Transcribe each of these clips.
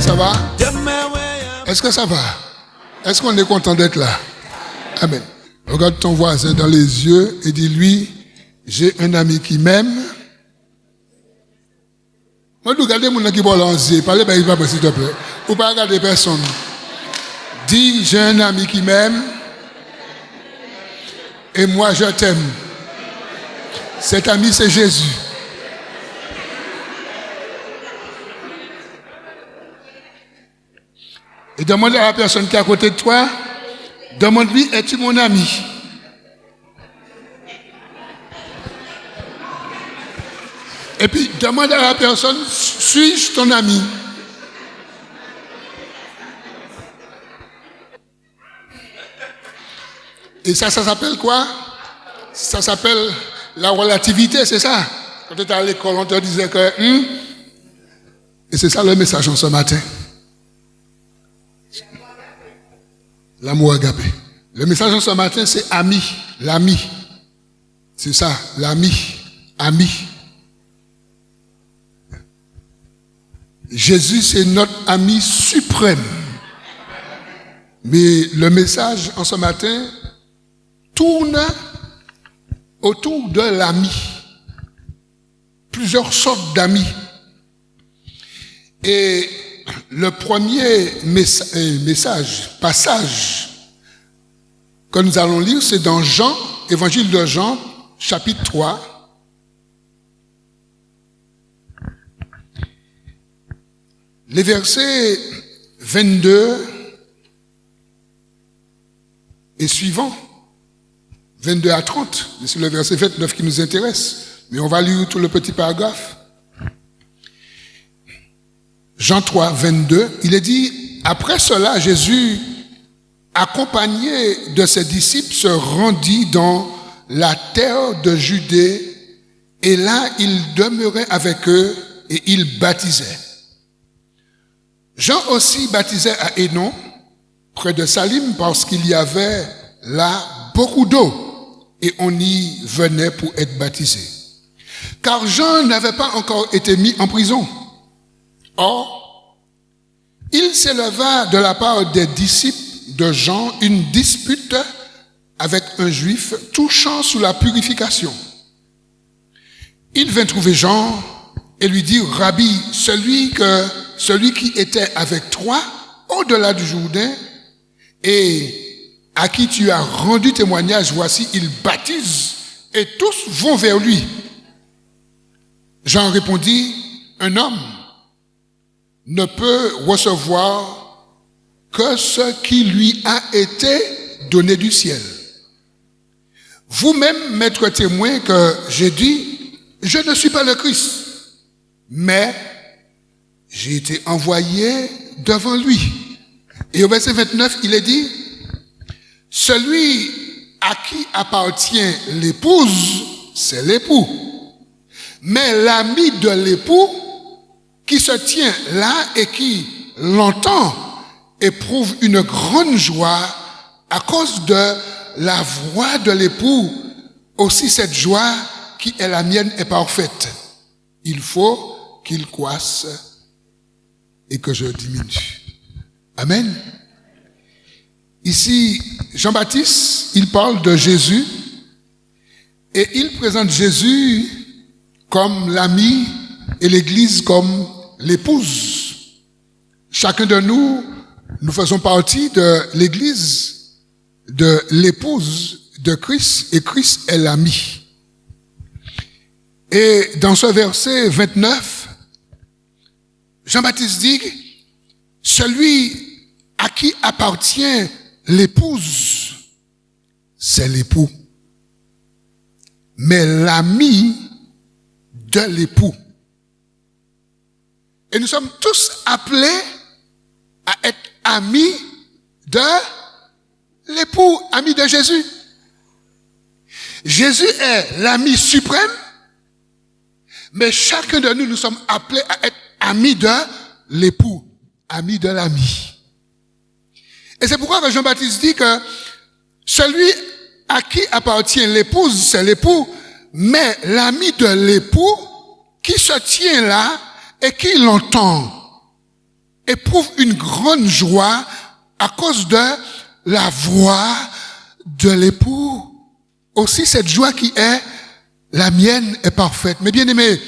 Ça va? Est-ce que ça va? Est-ce qu'on est content d'être là? Amen. Regarde ton voisin dans les yeux et dis-lui, j'ai un ami qui m'aime. Moi, regardez mon qui parle en zé. Parlez, s'il te plaît. Ou pas regarder personne. Dis, j'ai un ami qui m'aime. Et moi, je t'aime. Cet ami, c'est Jésus. Et demande à la personne qui est à côté de toi, demande-lui, es-tu mon ami? Et puis, demande à la personne, suis-je ton ami? Et ça s'appelle quoi? Ça s'appelle la relativité, c'est ça? Quand tu étais à l'école, on te disait que... Et c'est ça le message en ce matin. L'amour agapé. Le message en ce matin, c'est ami, l'ami. C'est ça, l'ami, ami. Jésus, c'est notre ami suprême. Mais le message en ce matin tourne autour de l'ami. Plusieurs sortes d'amis. Et le premier passage que nous allons lire, c'est dans Jean, évangile de Jean, chapitre 3. Les versets 22 et suivants, 22 à 30, c'est le verset 29 qui nous intéresse, mais on va lire tout le petit paragraphe. Jean 3, 22, il est dit, après cela, Jésus, accompagné de ses disciples, se rendit dans la terre de Judée, et là, il demeurait avec eux et il baptisait. Jean aussi baptisait à Hénon, près de Salim, parce qu'il y avait là beaucoup d'eau, et on y venait pour être baptisé. Car Jean n'avait pas encore été mis en prison. Or, il s'éleva de la part des disciples de Jean une dispute avec un juif touchant sous la purification. Il vint trouver Jean et lui dit, Rabbi, celui qui était avec toi au-delà du Jourdain et à qui tu as rendu témoignage, voici, il baptise et tous vont vers lui. Jean répondit, un homme ne peut recevoir que ce qui lui a été donné du ciel. Vous-même m'êtes témoin que j'ai dit, je ne suis pas le Christ, mais j'ai été envoyé devant lui. Et au verset 29, il est dit, celui à qui appartient l'épouse, c'est l'époux. Mais l'ami de l'époux, qui se tient là et qui l'entend, éprouve une grande joie à cause de la voix de l'époux. Aussi cette joie qui est la mienne est parfaite. Il faut qu'il croisse et que je diminue. Amen. Ici, Jean-Baptiste, il parle de Jésus et il présente Jésus comme l'ami et l'Église comme l'épouse. Chacun de nous, nous faisons partie de l'Église, de l'épouse de Christ, et Christ est l'ami. Et dans ce verset 29, Jean-Baptiste dit, celui à qui appartient l'épouse, c'est l'époux. Mais l'ami de l'époux. Et nous sommes tous appelés à être amis de l'époux, amis de Jésus. Jésus est l'ami suprême, mais chacun de nous, nous sommes appelés à être amis de l'époux, amis de l'ami. Et c'est pourquoi Jean-Baptiste dit que celui à qui appartient l'épouse, c'est l'époux, mais l'ami de l'époux qui se tient là et qui l'entend éprouve une grande joie à cause de la voix de l'époux. Aussi cette joie qui est la mienne est parfaite. Mais bien aimé,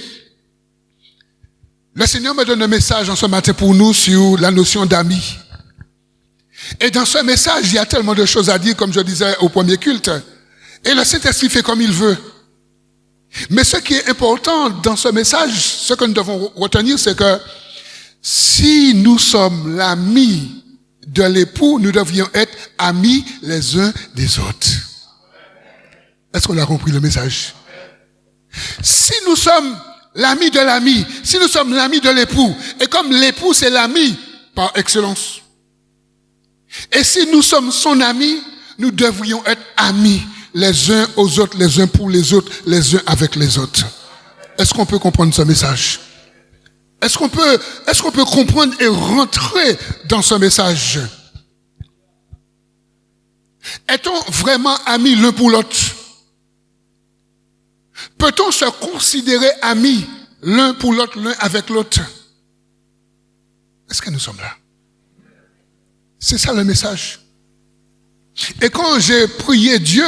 le Seigneur me donne un message en ce matin pour nous sur la notion d'ami. Et dans ce message, il y a tellement de choses à dire, comme je disais au premier culte. Et le Saint-Esprit fait comme il veut. Mais ce qui est important dans ce message, ce que nous devons retenir, c'est que si nous sommes l'ami de l'époux, nous devions être amis les uns des autres. Est-ce qu'on a compris le message? Si nous sommes l'ami de l'ami, si nous sommes l'ami de l'époux, et comme l'époux c'est l'ami par excellence, et si nous sommes son ami, nous devrions être amis les uns aux autres, les uns pour les autres, les uns avec les autres. Est-ce qu'on peut comprendre ce message? Est-ce qu'on peut comprendre et rentrer dans ce message? Est-on vraiment amis l'un pour l'autre? Peut-on se considérer amis l'un pour l'autre, l'un avec l'autre? Est-ce que nous sommes là? C'est ça le message. Et quand j'ai prié Dieu,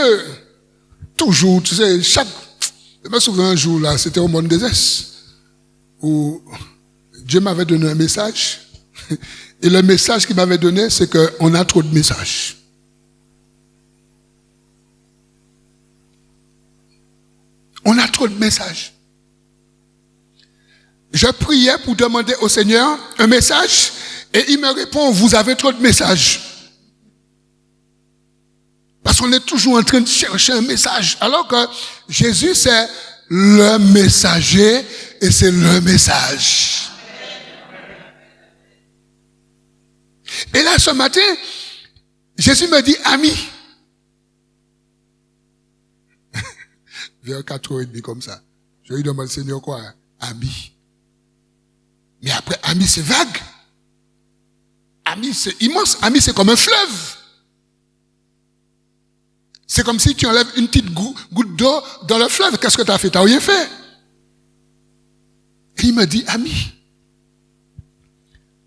toujours, tu sais, je me souviens un jour là, c'était au Monde des Est, où Dieu m'avait donné un message, et le message qu'il m'avait donné, c'est qu'on a trop de messages. On a trop de messages. Je priais pour demander au Seigneur un message, et il me répond, vous avez trop de messages. Parce qu'on est toujours en train de chercher un message. Alors que Jésus, c'est le messager et c'est le message. Et là, ce matin, Jésus me dit, ami. Vers 4h30 comme ça. Je lui demande, Seigneur, quoi? Ami. Mais après, ami, c'est vague. Ami, c'est immense. Ami, c'est comme un fleuve. C'est comme si tu enlèves une petite goutte d'eau dans le fleuve. Qu'est-ce que tu as fait? Tu n'as rien fait. Et il me dit, ami.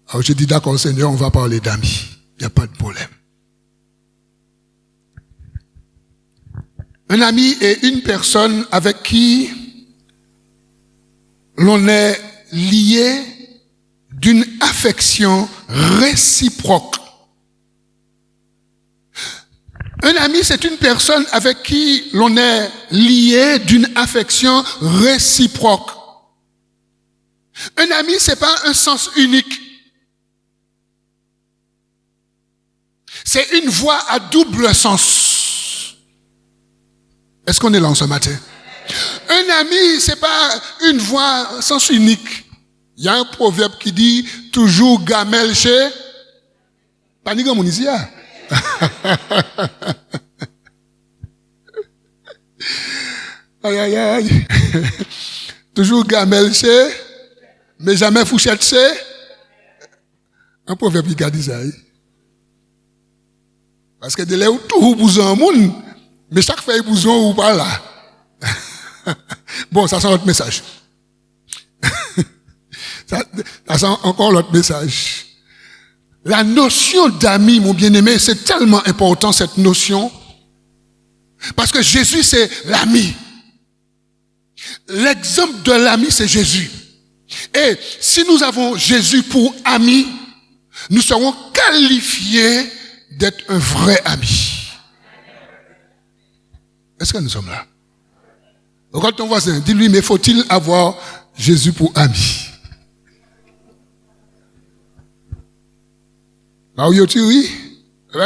Alors je dis, d'accord, Seigneur, on va parler d'amis. Il n'y a pas de problème. Un ami est une personne avec qui l'on est lié d'une affection réciproque. Un ami, c'est une personne avec qui l'on est lié d'une affection réciproque. Un ami, c'est pas un sens unique. C'est une voie à double sens. Est-ce qu'on est là en ce matin? Un ami, c'est pas une voie à sens unique. Il y a un proverbe qui dit toujours gamelle chez Paniga Mounisia. Aïe, aïe, aïe. Toujours gamelle chez, mais jamais fouchette chez. Un proverbe qui a dit ça. Parce que de là où tout bouson au monde, mais chaque fois il bouson ou pas là. Bon, ça sent notre message. ça sent encore l'autre message. La notion d'ami, mon bien-aimé, c'est tellement important cette notion. Parce que Jésus, c'est l'ami. L'exemple de l'ami, c'est Jésus. Et si nous avons Jésus pour ami, nous serons qualifiés d'être un vrai ami. Est-ce que nous sommes là? Regarde ton voisin, dis-lui, mais faut-il avoir Jésus pour ami? Là où tu ris,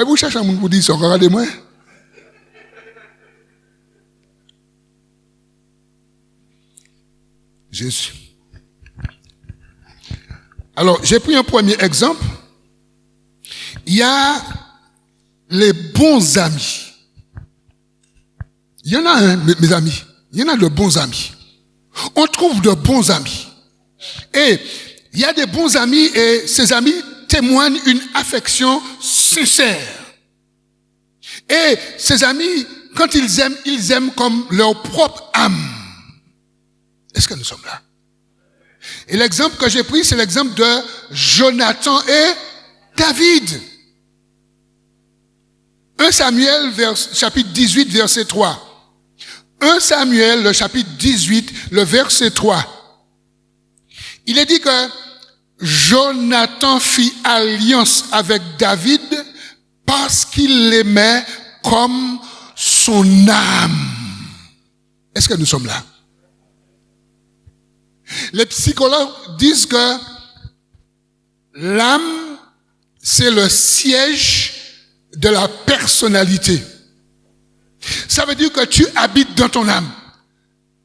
vous cherchez un monde pour dire, c'est encore des moins. Jésus. Alors, j'ai pris un premier exemple. Il y a les bons amis. Il y en a un, mes amis. Il y en a de bons amis. On trouve de bons amis. Et il y a des bons amis et ces amis témoignent une affection sincère. Et ces amis, quand ils aiment comme leur propre âme. Est-ce que nous sommes là? Et l'exemple que j'ai pris, c'est l'exemple de Jonathan et David. 1 Samuel, chapitre 18, verset 3. 1 Samuel, le chapitre 18, le verset 3. Il est dit que Jonathan fit alliance avec David parce qu'il l'aimait comme son âme. Est-ce que nous sommes là? Les psychologues disent que l'âme, c'est le siège de la personnalité. Ça veut dire que tu habites dans ton âme.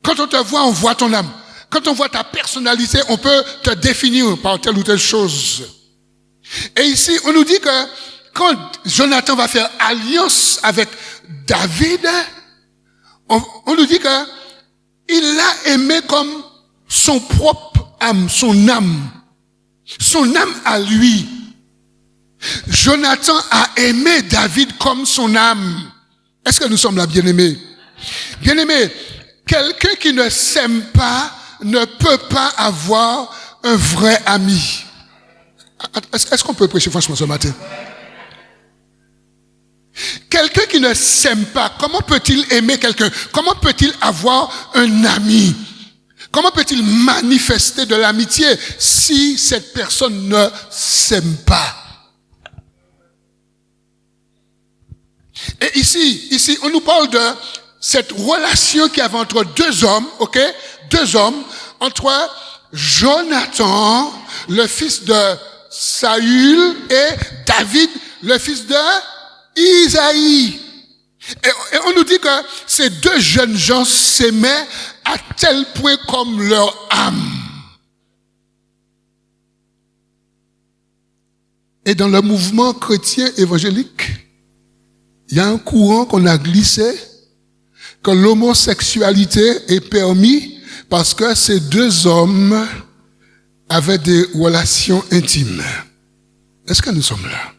Quand on te voit, on voit ton âme. Quand on voit ta personnalité, on peut te définir par telle ou telle chose. Et ici, on nous dit que quand Jonathan va faire alliance avec David, on nous dit que il l'a aimé comme son propre âme, son âme à lui. Jonathan a aimé David comme son âme. Est-ce que nous sommes là, bien-aimés? Bien-aimés, quelqu'un qui ne s'aime pas ne peut pas avoir un vrai ami. Est-ce qu'on peut prêcher franchement ce matin? Quelqu'un qui ne s'aime pas, comment peut-il aimer quelqu'un? Comment peut-il avoir un ami? Comment peut-il manifester de l'amitié si cette personne ne s'aime pas? Et ici, on nous parle de cette relation qu'il y avait entre deux hommes, ok? Deux hommes, entre Jonathan, le fils de Saül, et David, le fils de Isaïe. Et on nous dit que ces deux jeunes gens s'aimaient à tel point comme leur âme. Et dans le mouvement chrétien évangélique, il y a un courant qu'on a glissé, que l'homosexualité est permis parce que ces deux hommes avaient des relations intimes. Est-ce que nous sommes là?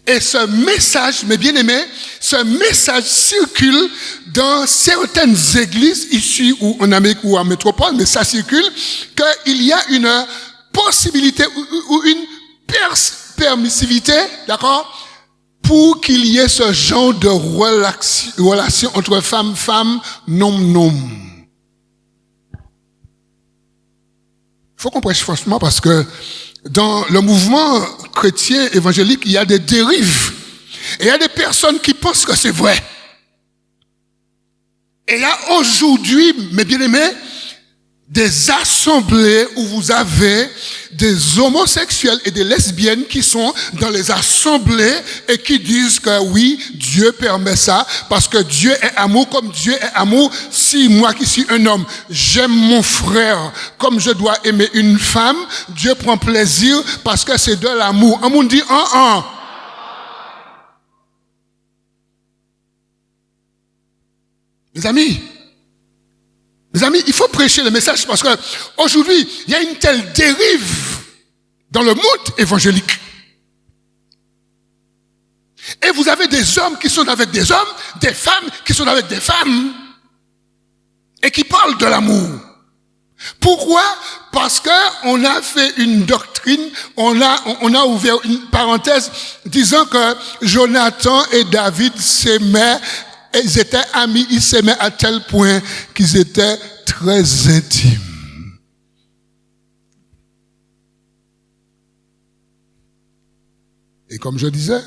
Et ce message, mes bien-aimés, ce message circule dans certaines églises ici ou en Amérique ou en métropole, mais ça circule, qu'il y a une possibilité ou une permissivité, d'accord, pour qu'il y ait ce genre de relation entre femme, nom. Il faut qu'on prêche franchement parce que dans le mouvement chrétien évangélique, il y a des dérives. Et il y a des personnes qui pensent que c'est vrai. Et il y a aujourd'hui, mes bien-aimés, des assemblées où vous avez des homosexuels et des lesbiennes qui sont dans les assemblées et qui disent que oui, Dieu permet ça parce que Dieu est amour comme Dieu est amour. Si moi qui suis un homme, j'aime mon frère comme je dois aimer une femme, Dieu prend plaisir parce que c'est de l'amour. On me dit Mes amis, il faut prêcher le message parce que aujourd'hui, il y a une telle dérive dans le monde évangélique. Et vous avez des hommes qui sont avec des hommes, des femmes qui sont avec des femmes et qui parlent de l'amour. Pourquoi? Parce que on a fait une doctrine, on a ouvert une parenthèse disant que Jonathan et David s'aimaient. Ils étaient amis, ils s'aimaient à tel point qu'ils étaient très intimes. Et comme je disais,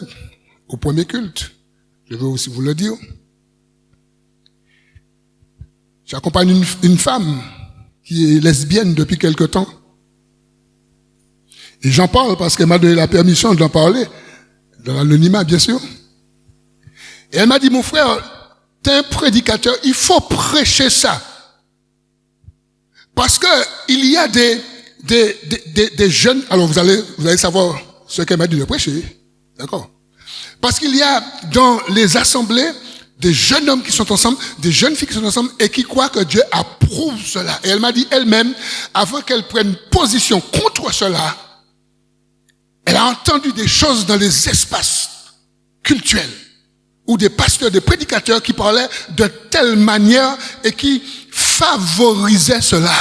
au premier culte, je veux aussi vous le dire, j'accompagne une femme qui est lesbienne depuis quelque temps. Et j'en parle parce qu'elle m'a donné la permission d'en parler, dans l'anonymat bien sûr. Et elle m'a dit, mon frère, t'es un prédicateur, il faut prêcher ça. Parce que il y a des jeunes, alors vous allez savoir ce qu'elle m'a dit de prêcher. D'accord? Parce qu'il y a dans les assemblées des jeunes hommes qui sont ensemble, des jeunes filles qui sont ensemble et qui croient que Dieu approuve cela. Et elle m'a dit elle-même, avant qu'elle prenne position contre cela, elle a entendu des choses dans les espaces cultuels ou des pasteurs, des prédicateurs qui parlaient de telle manière et qui favorisait cela.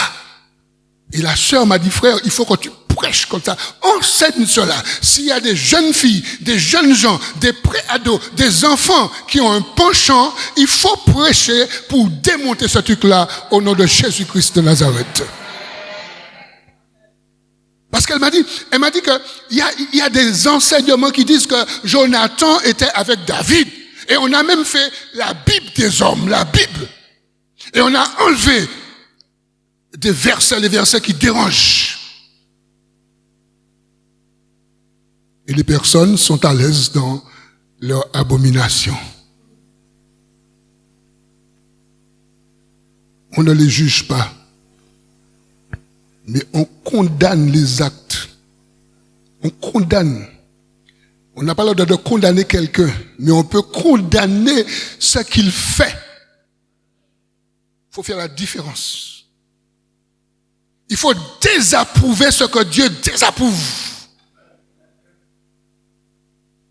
Et la sœur m'a dit, frère, il faut que tu prêches comme ça. Enseigne cela. S'il y a des jeunes filles, des jeunes gens, des pré-ados, des enfants qui ont un penchant, il faut prêcher pour démonter ce truc-là au nom de Jésus-Christ de Nazareth. Parce qu'elle m'a dit qu'il y a des enseignements qui disent que Jonathan était avec David. Et on a même fait la Bible des hommes, la Bible. Et on a enlevé les versets qui dérangent. Et les personnes sont à l'aise dans leur abomination. On ne les juge pas. Mais on condamne les actes. On condamne. On n'a pas l'ordre de condamner quelqu'un, mais on peut condamner ce qu'il fait. Il faut faire la différence. Il faut désapprouver ce que Dieu désapprouve.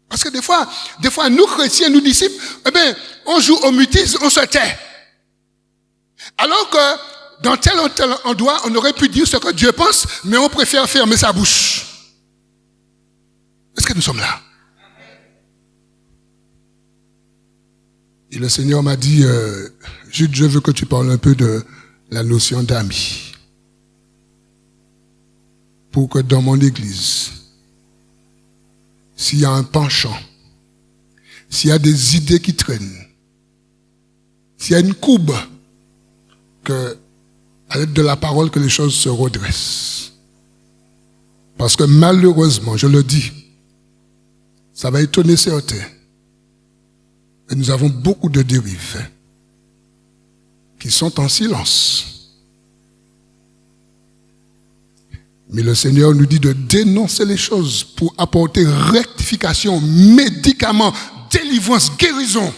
Parce que des fois, nous chrétiens, nous disciples, on joue au mutisme, on se tait. Alors que dans tel ou tel endroit, on aurait pu dire ce que Dieu pense, mais on préfère fermer sa bouche. Est-ce que nous sommes là? Et le Seigneur m'a dit, Jude, je veux que tu parles un peu de la notion d'ami. Pour que dans mon église, s'il y a un penchant, s'il y a des idées qui traînent, s'il y a une courbe, que à l'aide de la parole que les choses se redressent. Parce que malheureusement, je le dis, ça va étonner certains. Et nous avons beaucoup de dérives qui sont en silence. Mais le Seigneur nous dit de dénoncer les choses pour apporter rectification, médicaments, délivrance, guérison.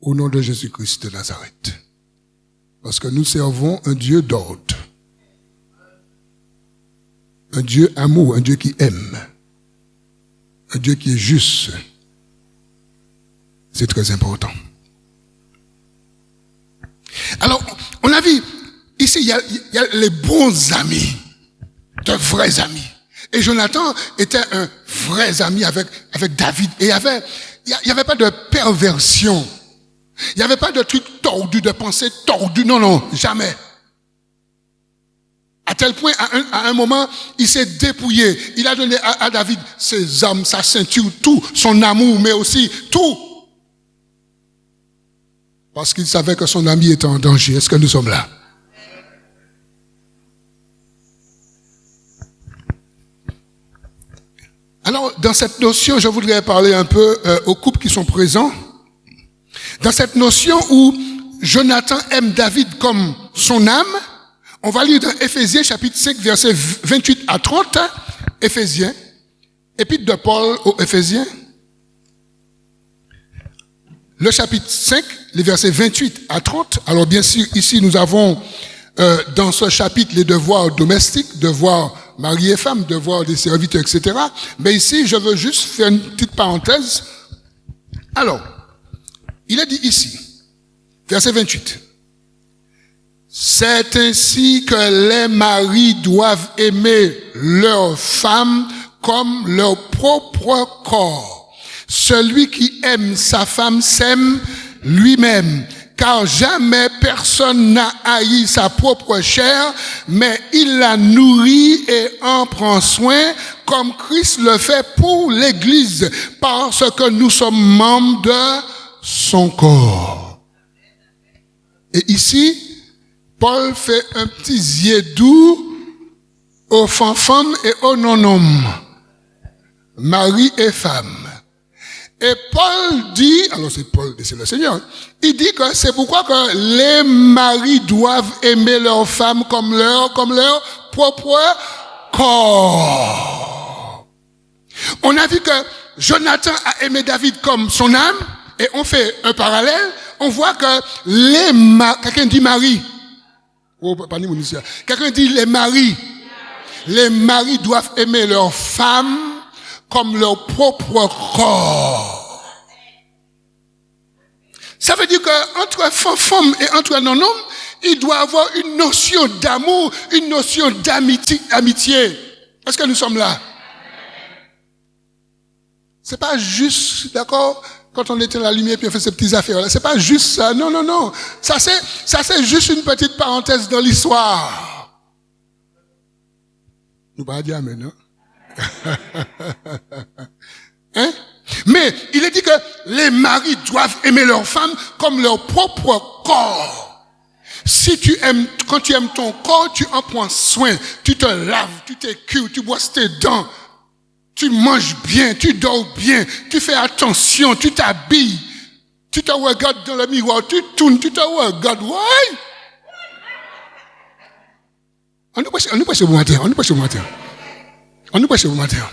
Au nom de Jésus-Christ de Nazareth. Parce que nous servons un Dieu d'ordre. Un Dieu amour, un Dieu qui aime. Un Dieu qui est juste. C'est très important. Alors, on a vu, ici, il y a les bons amis. De vrais amis. Et Jonathan était un vrai ami avec David. Et il n'y avait pas de perversion. Il n'y avait pas de truc tordu, de pensée tordue. Non, jamais. À tel point, à un moment, il s'est dépouillé. Il a donné à David ses armes, sa ceinture, tout, son amour, mais aussi tout. Parce qu'il savait que son ami était en danger. Est-ce que nous sommes là? Alors, dans cette notion, je voudrais parler un peu aux couples qui sont présents. Dans cette notion où Jonathan aime David comme son âme, on va lire dans Éphésiens chapitre 5, versets 28 à 30, Éphésiens, épître de Paul aux Éphésiens, le chapitre 5, les versets 28 à 30. Alors bien sûr, ici nous avons dans ce chapitre les devoirs domestiques, devoirs mari et femme, devoirs des serviteurs, etc. Mais ici, je veux juste faire une petite parenthèse. Alors, il est dit ici, verset 28. C'est ainsi que les maris doivent aimer leurs femmes comme leur propre corps. Celui qui aime sa femme s'aime lui-même, car jamais personne n'a haï sa propre chair, mais il la nourrit et en prend soin, comme Christ le fait pour l'Église, parce que nous sommes membres de son corps. Et ici, Paul fait un petit ziedou aux femmes et aux non-hommes, mari et femme. Et Paul dit, alors c'est Paul, c'est le Seigneur, il dit que c'est pourquoi que les maris doivent aimer leurs femmes comme leur propre corps. On a vu que Jonathan a aimé David comme son âme, et on fait un parallèle, on voit que quelqu'un dit mari. Oh, pas ni mon ici. Quelqu'un dit les maris doivent aimer leurs femmes comme leur propre corps. Ça veut dire qu'entre femme et entre non-homme, il doit avoir une notion d'amour, une notion d'amitié. Est-ce que nous sommes là? C'est pas juste, d'accord, quand on était à la lumière puis on fait ces petites affaires là. C'est pas juste ça. Non, non, non. Ça c'est juste une petite parenthèse dans l'histoire. Nous pas dire amen, non? Hein? Mais il est dit que les maris doivent aimer leurs femmes comme leur propre corps. Si tu aimes, quand tu aimes ton corps, tu en prends soin. Tu te laves, tu t'écumes, tu brosses tes dents. Tu manges bien, tu dors bien, tu fais attention, tu t'habilles. Tu te regardes dans le miroir, tu tournes, tu te regardes. Ouais. On nous prêche au matin, on nous prêche au matin. On nous prêche au matin.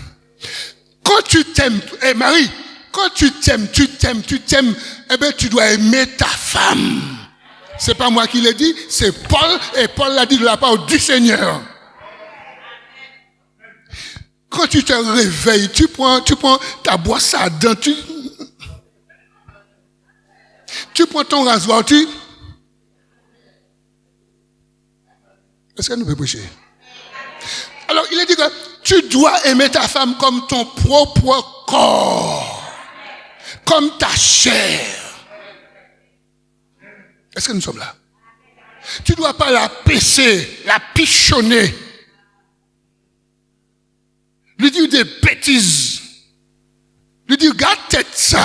Quand tu t'aimes, Marie, quand tu t'aimes, eh bien, tu dois aimer ta femme. C'est pas moi qui l'ai dit, c'est Paul, et Paul l'a dit de la part du Seigneur. Quand tu te réveilles, tu prends ta brosse à dents, tu prends ton rasoir, Est-ce que nous pouvons prêcher? Alors, il est dit que tu dois aimer ta femme comme ton propre corps, comme ta chair. Est-ce que nous sommes là? Tu ne dois pas la pisser, la pichonner, lui dire des bêtises, lui dire garde tête ça.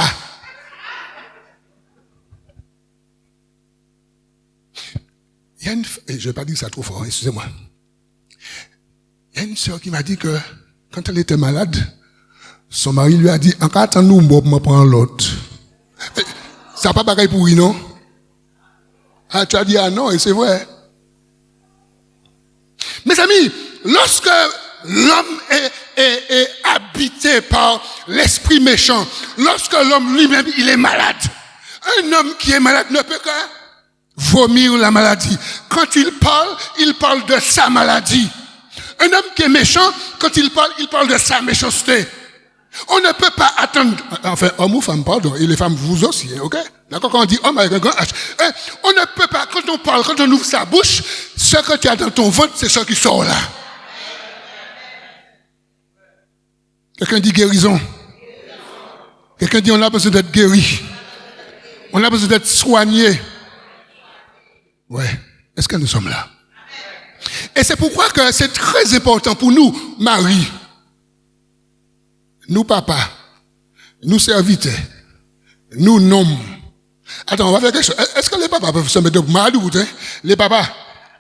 Il y a je ne vais pas dire ça trop fort, excusez-moi. Il y a une sœur qui m'a dit que quand elle était malade, son mari lui a dit, en cas attends nous, on va prendre l'autre. Ça n'a pas pareil pour lui, non? Ah, tu as dit, ah non, et c'est vrai. Mes amis, lorsque l'homme est habité par l'esprit méchant, lorsque l'homme lui-même, il est malade, un homme qui est malade ne peut que vomir la maladie. Quand il parle de sa maladie. Un homme qui est méchant, quand il parle de sa méchanceté. On ne peut pas attendre, enfin, homme ou femme, pardon, et les femmes, vous aussi, ok? D'accord? Quand on dit homme avec un grand H. On ne peut pas, quand on parle, quand on ouvre sa bouche, ce que tu as dans ton ventre, c'est ce qui sort là. Quelqu'un dit guérison. Quelqu'un dit on a besoin d'être guéri. On a besoin d'être soigné. Ouais. Est-ce que nous sommes là? Et c'est pourquoi que c'est très important pour nous, Marie, nous papas, nous serviteurs, nous noms. Attends, on va faire quelque chose. Est-ce que les papas peuvent se mettre debout? Maladou, hein? Les papas.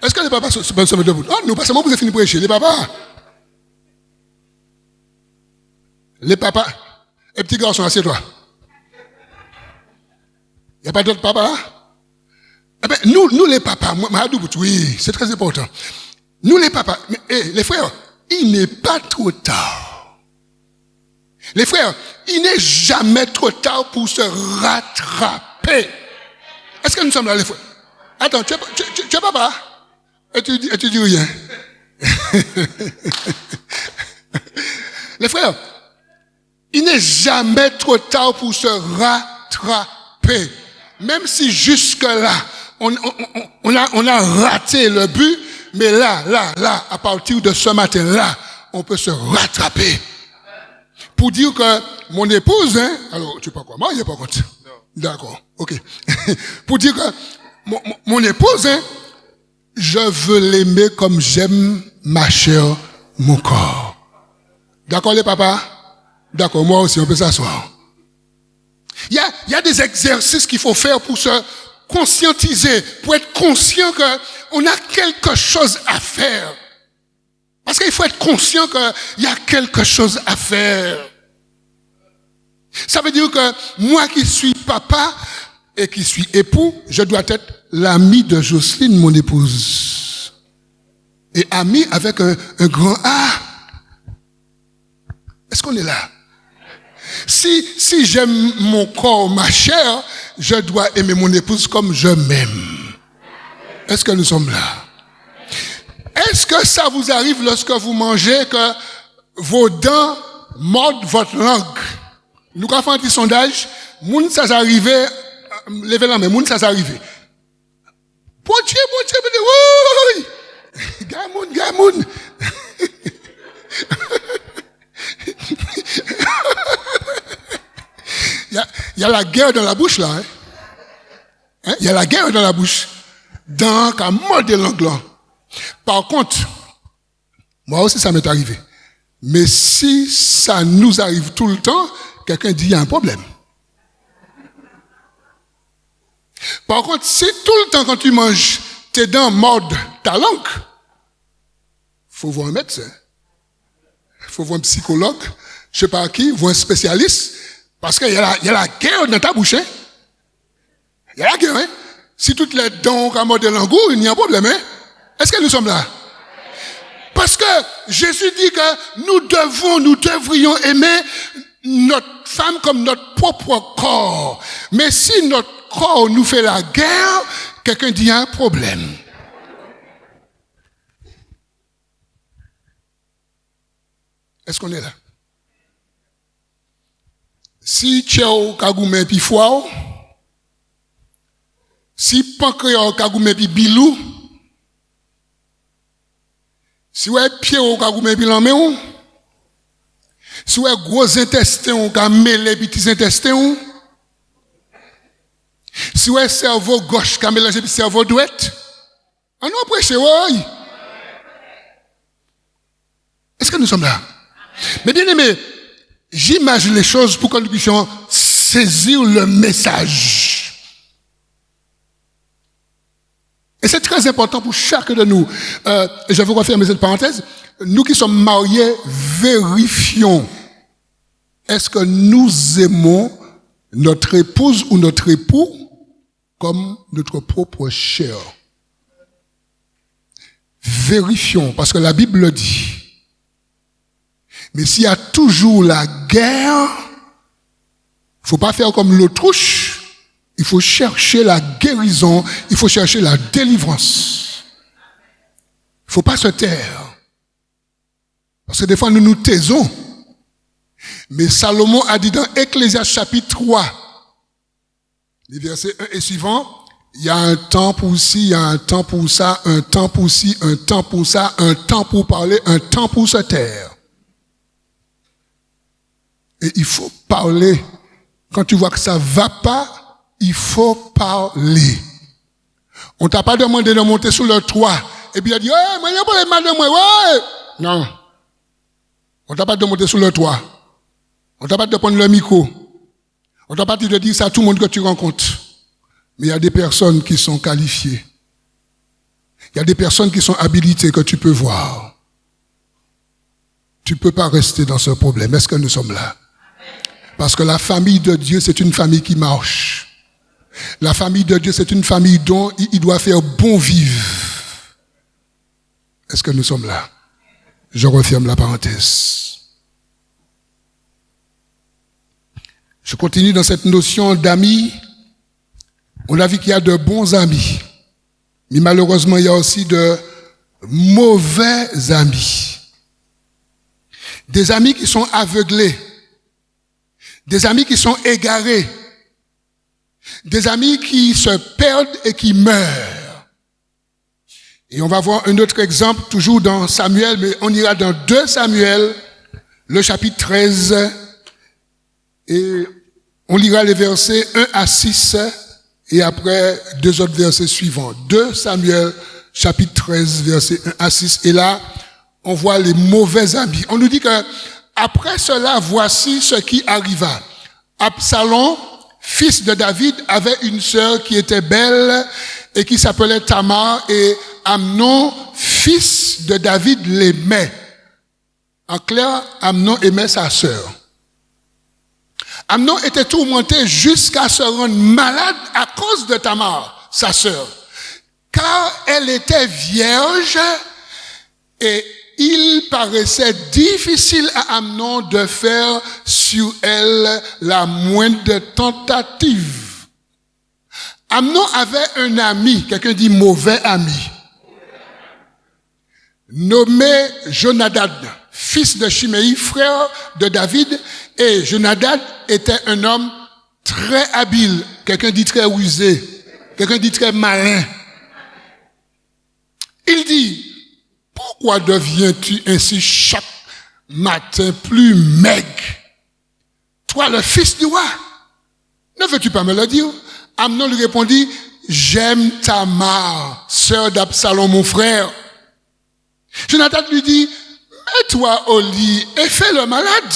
Est-ce que les papas peuvent se mettre debout? Oh, nous, parce que moi, vous avez fini de prêcher. Les papas. Les papas. Et petit garçon, assieds-toi. Il n'y a pas d'autres papas? Eh bien, nous les papas, Maladou, oui, c'est très important. Nous les papas, mais, les frères, il n'est pas trop tard. Les frères, il n'est jamais trop tard pour se rattraper. Est-ce que nous sommes là, les frères? Attends, tu es papa? Et tu dis rien. Les frères, il n'est jamais trop tard pour se rattraper. Même si jusque-là, on a raté le but, mais là, à partir de ce matin-là, on peut se rattraper. Pour dire que mon épouse, hein, alors tu sais pas quoi, moi, il n'y a pas compte. D'accord, ok. Pour dire que mon épouse, hein, je veux l'aimer comme j'aime ma chair, mon corps. D'accord les papas? D'accord, moi aussi, on peut s'asseoir. Il y a des exercices qu'il faut faire pour se conscientiser, pour être conscient qu'on a quelque chose à faire. Parce qu'il faut être conscient qu'il y a quelque chose à faire. Ça veut dire que moi qui suis papa et qui suis époux, je dois être l'ami de Jocelyne, mon épouse. Et ami avec un grand A. Est-ce qu'on est là? Si j'aime mon corps, ma chair, je dois aimer mon épouse comme je m'aime. Est-ce que nous sommes là? Est-ce que ça vous arrive lorsque vous mangez que vos dents mordent votre langue? Nous avons fait un petit sondage. Moun, ça arrivait levez la main, moun ça arrivé. Bon Dieu, oui! Gamoun. Il y a la guerre dans la bouche là. Il y a la guerre dans la bouche. Dans qu'à morder l'angle. Par contre, moi aussi ça m'est arrivé. Mais si ça nous arrive tout le temps, quelqu'un dit il y a un problème. Par contre, si tout le temps quand tu manges, tes dents mordent ta langue, faut voir un médecin. Faut voir un psychologue, je sais pas qui, voir un spécialiste, parce qu'il y a la guerre dans ta bouche. Il y a la guerre, hein. Si toutes les dents ont mordent la langue, il y a un problème, hein. Est-ce que nous sommes là? Parce que Jésus dit que nous devrions aimer notre femme comme notre propre corps. Mais si notre corps nous fait la guerre, quelqu'un dit il y a un problème. Est-ce qu'on est là? Si Tchèo Kagoumé pi Fouao, si Pancréas Kagoumé pi Bilou, si ouais pied au Kagoumé pi Lamé, si ouais gros intestin ka mêlé petits intestins, si ouais cerveau gauche ka mélangé puis cerveau droite, on nous prêcher oui. Est-ce que nous sommes là? Mais bien aimé, j'imagine les choses pour que nous puissions saisir le message. Et c'est très important pour chacun de nous. Je veux refermer cette parenthèse. Nous qui sommes mariés, vérifions. Est-ce que nous aimons notre épouse ou notre époux comme notre propre chair? Vérifions, parce que la Bible le dit. Mais s'il y a toujours la guerre, il ne faut pas faire comme l'autruche. Il faut chercher la guérison, il faut chercher la délivrance. Il ne faut pas se taire. Parce que des fois, nous nous taisons. Mais Salomon a dit dans Ecclésiaste chapitre 3, les versets 1 et suivants, il y a un temps pour ci, il y a un temps pour ça, un temps pour ci, un temps pour ça, un temps pour parler, un temps pour se taire. Et il faut parler. Quand tu vois que ça va pas, il faut parler. On t'a pas demandé de monter sur le toit. Et puis il a dit, ouais, mais il y a pas les mal de moi, ouais. Non. On t'a pas de monter sur le toit. On t'a pas de prendre le micro. On t'a pas dit de dire ça à tout le monde que tu rencontres. Mais il y a des personnes qui sont qualifiées. Il y a des personnes qui sont habilitées que tu peux voir. Tu peux pas rester dans ce problème. Est-ce que nous sommes là? Parce que la famille de Dieu, c'est une famille qui marche. La famille de Dieu, c'est une famille dont il doit faire bon vivre. Est-ce que nous sommes là? Je referme la parenthèse. Je continue dans cette notion d'amis. On a vu qu'il y a de bons amis. Mais malheureusement, il y a aussi de mauvais amis. Des amis qui sont aveuglés. Des amis qui sont égarés. Des amis qui se perdent et qui meurent. Et on va voir un autre exemple, toujours dans Samuel, mais on ira dans 2 Samuel, le chapitre 13, et on lira les versets 1 à 6, et après 2 autres versets suivants. 2 Samuel, chapitre 13, versets 1 à 6, et là, on voit les mauvais amis. On nous dit que, après cela, voici ce qui arriva. Absalom, fils de David, avait une sœur qui était belle et qui s'appelait Tamar, et Amnon, fils de David, l'aimait. En clair, Amnon aimait sa sœur. Amnon était tourmenté jusqu'à se rendre malade à cause de Tamar, sa sœur, car elle était vierge et il paraissait difficile à Amnon de faire sur elle la moindre tentative. Amnon avait un ami, quelqu'un dit mauvais ami, nommé Jonadab, fils de Shimei, frère de David, et Jonadab était un homme très habile, quelqu'un dit très rusé, quelqu'un dit très malin. Il dit, pourquoi deviens-tu ainsi chaque matin plus maigre? Toi, le fils du roi, ne veux-tu pas me le dire? Amnon lui répondit, j'aime Tamar, sœur d'Absalom, mon frère. Jonathan lui dit, mets-toi au lit et fais-le malade.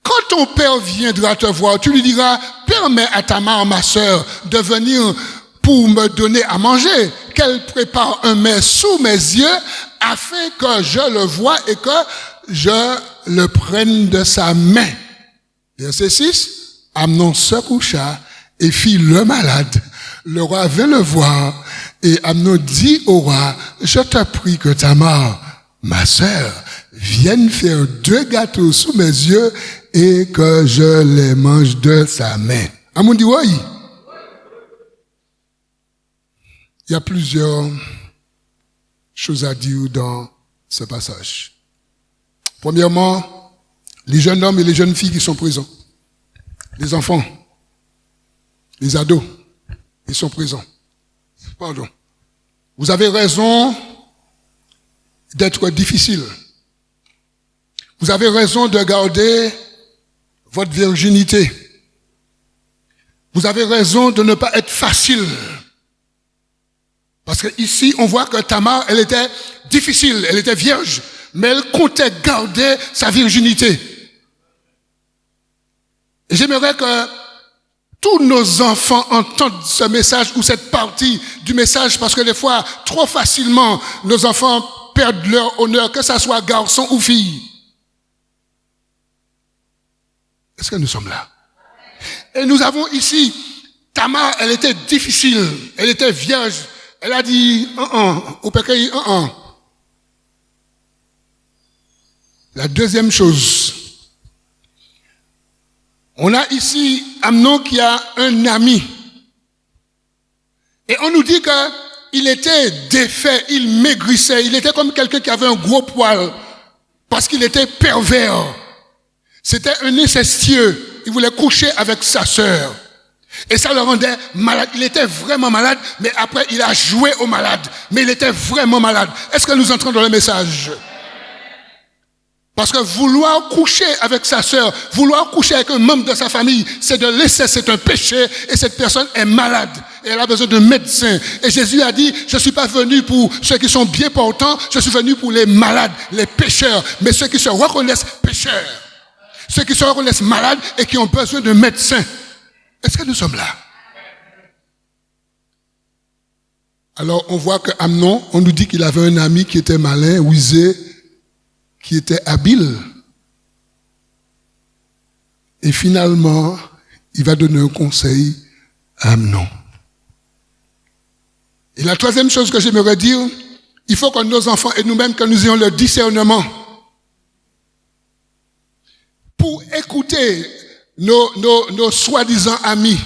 Quand ton père viendra te voir, tu lui diras, permets à Tamar, ma sœur, de venir pour me donner à manger, qu'elle prépare un mets sous mes yeux, afin que je le voie et que je le prenne de sa main. Verset 6, Amnon se coucha et fit le malade. Le roi vint le voir et Amnon dit au roi, je te prie que Tamar, ma sœur, vienne faire 2 gâteaux sous mes yeux et que je les mange de sa main. Amnon dit oui. Il y a plusieurs choses à dire dans ce passage. Premièrement, les jeunes hommes et les jeunes filles qui sont présents, les enfants, les ados, ils sont présents. Pardon. Vous avez raison d'être difficile. Vous avez raison de garder votre virginité. Vous avez raison de ne pas être facile. Parce que ici, on voit que Tamar, elle était difficile, elle était vierge, mais elle comptait garder sa virginité. Et j'aimerais que tous nos enfants entendent ce message ou cette partie du message, parce que des fois, trop facilement, nos enfants perdent leur honneur, que ça soit garçon ou fille. Est-ce que nous sommes là? Et nous avons ici, Tamar, elle était difficile, elle était vierge. Elle a dit, au péché, La deuxième chose, on a ici Amnon qui a un ami. Et on nous dit qu'il était défait, il maigrissait, il était comme quelqu'un qui avait un gros poil, parce qu'il était pervers. C'était un incestueux, il voulait coucher avec sa sœur. Et ça le rendait malade. Il était vraiment malade, mais après il a joué au malade. Mais il était vraiment malade. Est-ce que nous entrons dans le message? Parce que vouloir coucher avec sa sœur, vouloir coucher avec un membre de sa famille, c'est de laisser, c'est un péché, et cette personne est malade. Et elle a besoin d'un médecin. Et Jésus a dit, je ne suis pas venu pour ceux qui sont bien portants, je suis venu pour les malades, les pécheurs, mais ceux qui se reconnaissent pécheurs. Ceux qui se reconnaissent malades et qui ont besoin d'un médecin. Est-ce que nous sommes là? Alors, on voit que Amnon, on nous dit qu'il avait un ami qui était malin, rusé, qui était habile. Et finalement, il va donner un conseil à Amnon. Et la troisième chose que j'aimerais dire, il faut que nos enfants et nous-mêmes, que nous ayons le discernement pour écouter nos soi-disant amis,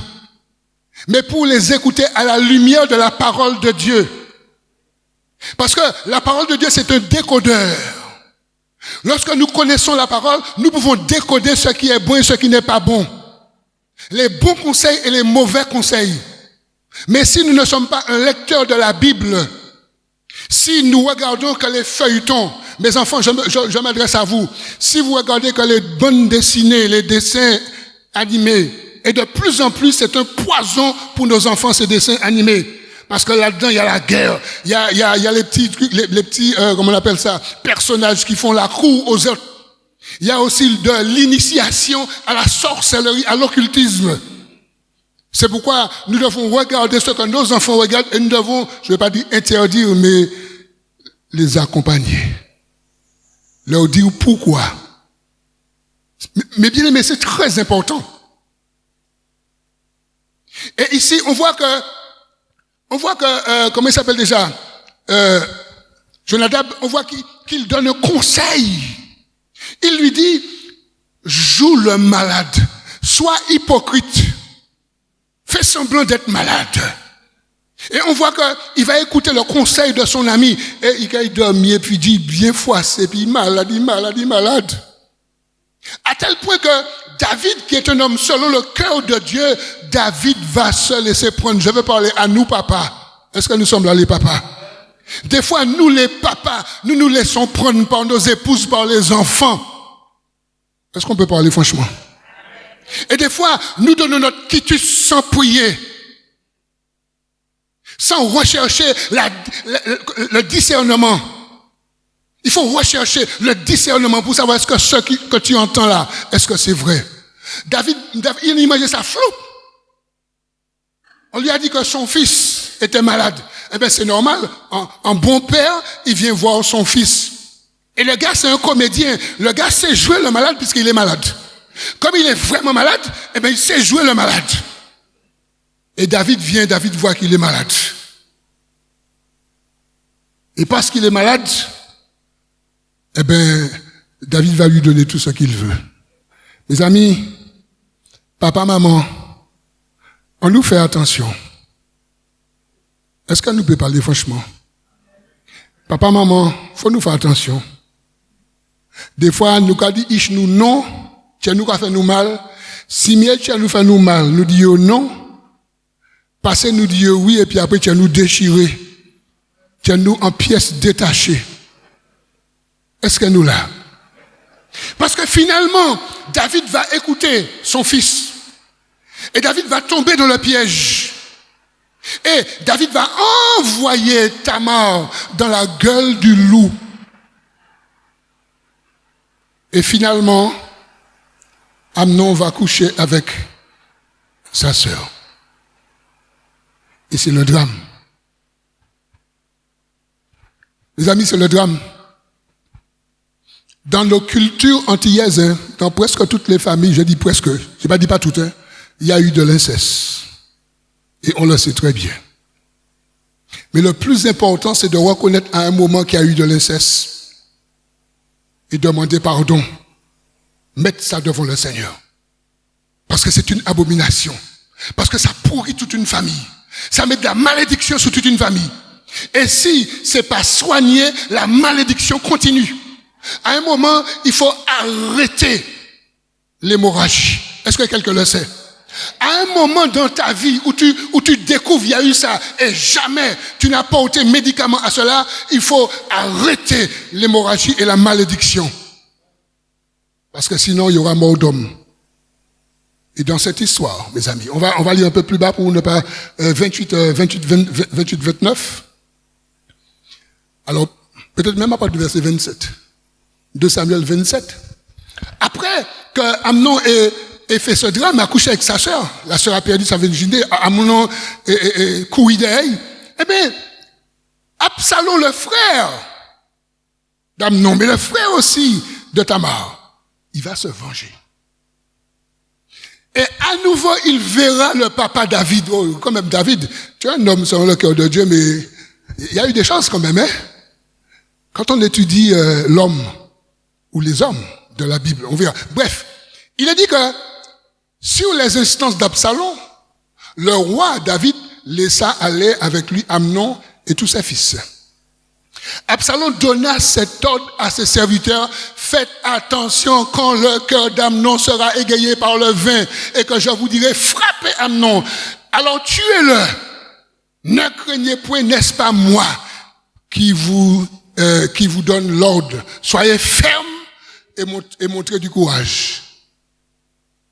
mais pour les écouter à la lumière de la parole de Dieu. Parce que la parole de Dieu, c'est un décodeur. Lorsque nous connaissons la parole, nous pouvons décoder ce qui est bon et ce qui n'est pas bon. Les bons conseils et les mauvais conseils. Mais si nous ne sommes pas un lecteur de la Bible, si nous regardons que les feuilletons, mes enfants, je m'adresse à vous, si vous regardez que les bandes dessinées, les dessins animés, et de plus en plus, c'est un poison pour nos enfants, ces dessins animés. Parce que là-dedans, il y a la guerre, il y a les petits, comment on appelle ça, personnages qui font la cour aux autres. Il y a aussi de l'initiation à la sorcellerie, à l'occultisme. C'est pourquoi nous devons regarder ce que nos enfants regardent et nous devons, je ne vais pas dire interdire, mais les accompagner. Leur dire pourquoi. Mais bien aimé, c'est très important. Et ici, on voit que, comment il s'appelle déjà, Jonadab, on voit qu'il donne un conseil. Il lui dit, joue le malade, sois hypocrite, fais semblant d'être malade. Et on voit qu'il va écouter le conseil de son ami, et il dormit, et puis il dit, bien froissé, puis malade. À tel point que David, qui est un homme selon le cœur de Dieu, David va se laisser prendre. Je veux parler à nous, papa. Est-ce que nous sommes là, les papas? Des fois, nous, les papas, nous nous laissons prendre par nos épouses, par les enfants. Est-ce qu'on peut parler franchement? Et des fois, nous donnons notre quitus sans prier, sans rechercher le discernement. Il faut rechercher le discernement pour savoir est-ce que ce que tu entends là, est-ce que c'est vrai? David, il imaginait ça flou. On lui a dit que son fils était malade. Eh bien, c'est normal. Un bon père, il vient voir son fils. Et le gars, c'est un comédien. Le gars sait jouer le malade puisqu'il est malade. Comme il est vraiment malade, eh bien, il sait jouer le malade. Et David voit qu'il est malade. Et parce qu'il est malade, eh bien, David va lui donner tout ce qu'il veut. Mes amis, papa, maman, on nous fait attention. Est-ce qu'on nous peut parler franchement? Papa, maman, faut nous faire attention. Des fois, nous avons dit, ich nous non, tu nous fait nous mal. Si mieux tu nous fait nous mal, nous disons non. Passez nous disons oui, et puis après tu nous déchirer. Tu nous en pièces détachées. Est-ce que nous là? Parce que finalement, David va écouter son fils. Et David va tomber dans le piège. Et David va envoyer Tamar dans la gueule du loup. Et finalement, Amnon va coucher avec sa sœur. Et c'est le drame. Les amis, c'est le drame. Dans nos cultures antillaises, dans presque toutes les familles, je dis presque, je ne dis pas toutes, il y a eu de l'inceste. Et on le sait très bien. Mais le plus important, c'est de reconnaître à un moment qu'il y a eu de l'inceste et demander pardon. Mettre ça devant le Seigneur. Parce que c'est une abomination. Parce que ça pourrit toute une famille. Ça met de la malédiction sur toute une famille. Et si c'est pas soigné, la malédiction continue. À un moment, il faut arrêter l'hémorragie. Est-ce que quelqu'un le sait? À un moment dans ta vie où tu découvres qu'il y a eu ça et jamais tu n'as porté médicament à cela, il faut arrêter l'hémorragie et la malédiction. Parce que sinon, il y aura mort d'homme. Et dans cette histoire, mes amis, on va lire un peu plus bas pour ne pas 28, 29. Alors, peut-être même à partir du verset 27. 2 Samuel 27. Après que Amnon ait fait ce drame, a couché avec sa sœur, la sœur a perdu sa virginité, Amnon courit d'elle, eh bien, Absalom, le frère d'Amnon, mais le frère aussi de Tamar, il va se venger. Et à nouveau, il verra le papa David. Oh, quand même, David, tu es un homme selon le cœur de Dieu, mais il y a eu des chances quand même, hein? Quand on étudie l'homme, ou les hommes de la Bible, on verra. Bref, il a dit que sur les instances d'Absalom, le roi David laissa aller avec lui Amnon et tous ses fils. Absalom donna cet ordre à ses serviteurs: faites attention quand le cœur d'Amnon sera égayé par le vin et que je vous dirai frappez Amnon. Alors tuez-le. Ne craignez point, n'est-ce pas moi qui vous donne l'ordre. Soyez fermes et montrez du courage.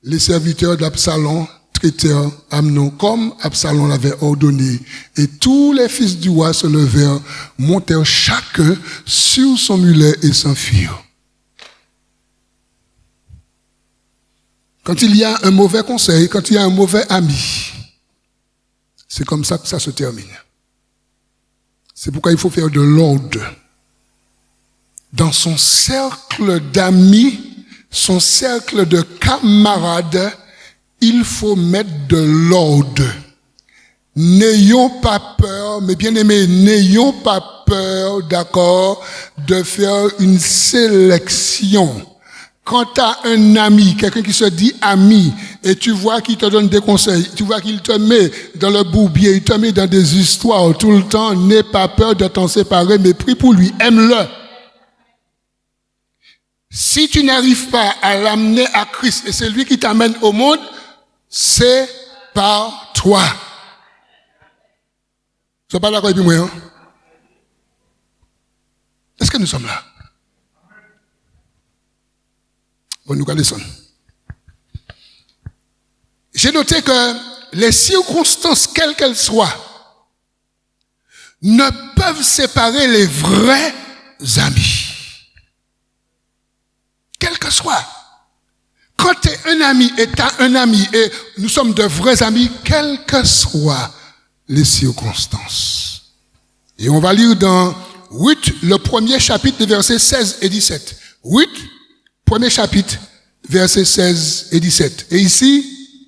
Les serviteurs d'Absalom traitèrent Amnon comme Absalom l'avait ordonné. Et tous les fils du roi se levèrent, montèrent chacun sur son mulet et s'enfuirent. Quand il y a un mauvais conseil, quand il y a un mauvais ami, c'est comme ça que ça se termine. C'est pourquoi il faut faire de l'ordre. Dans son cercle d'amis, son cercle de camarades, il faut mettre de l'ordre. N'ayons pas peur, mes bien-aimés, n'ayons pas peur, d'accord, de faire une sélection. Quand tu as un ami, quelqu'un qui se dit ami, et tu vois qu'il te donne des conseils, tu vois qu'il te met dans le bourbier, il te met dans des histoires tout le temps, n'aie pas peur de t'en séparer, mais prie pour lui, aime-le. Si tu n'arrives pas à l'amener à Christ et c'est lui qui t'amène au monde, c'est par toi. Vous n'êtes pas d'accord avec moi, hein? Est-ce que nous sommes là? Bon, nous allons. J'ai noté que les circonstances, quelles qu'elles soient, ne peuvent séparer les vrais amis. Quel que soit. Quand tu es un ami et tu as un ami et nous sommes de vrais amis, quelles que soient les circonstances. Et on va lire dans Ruth, le premier chapitre, de versets 16 et 17. Ruth, premier chapitre, versets 16 et 17. Et ici,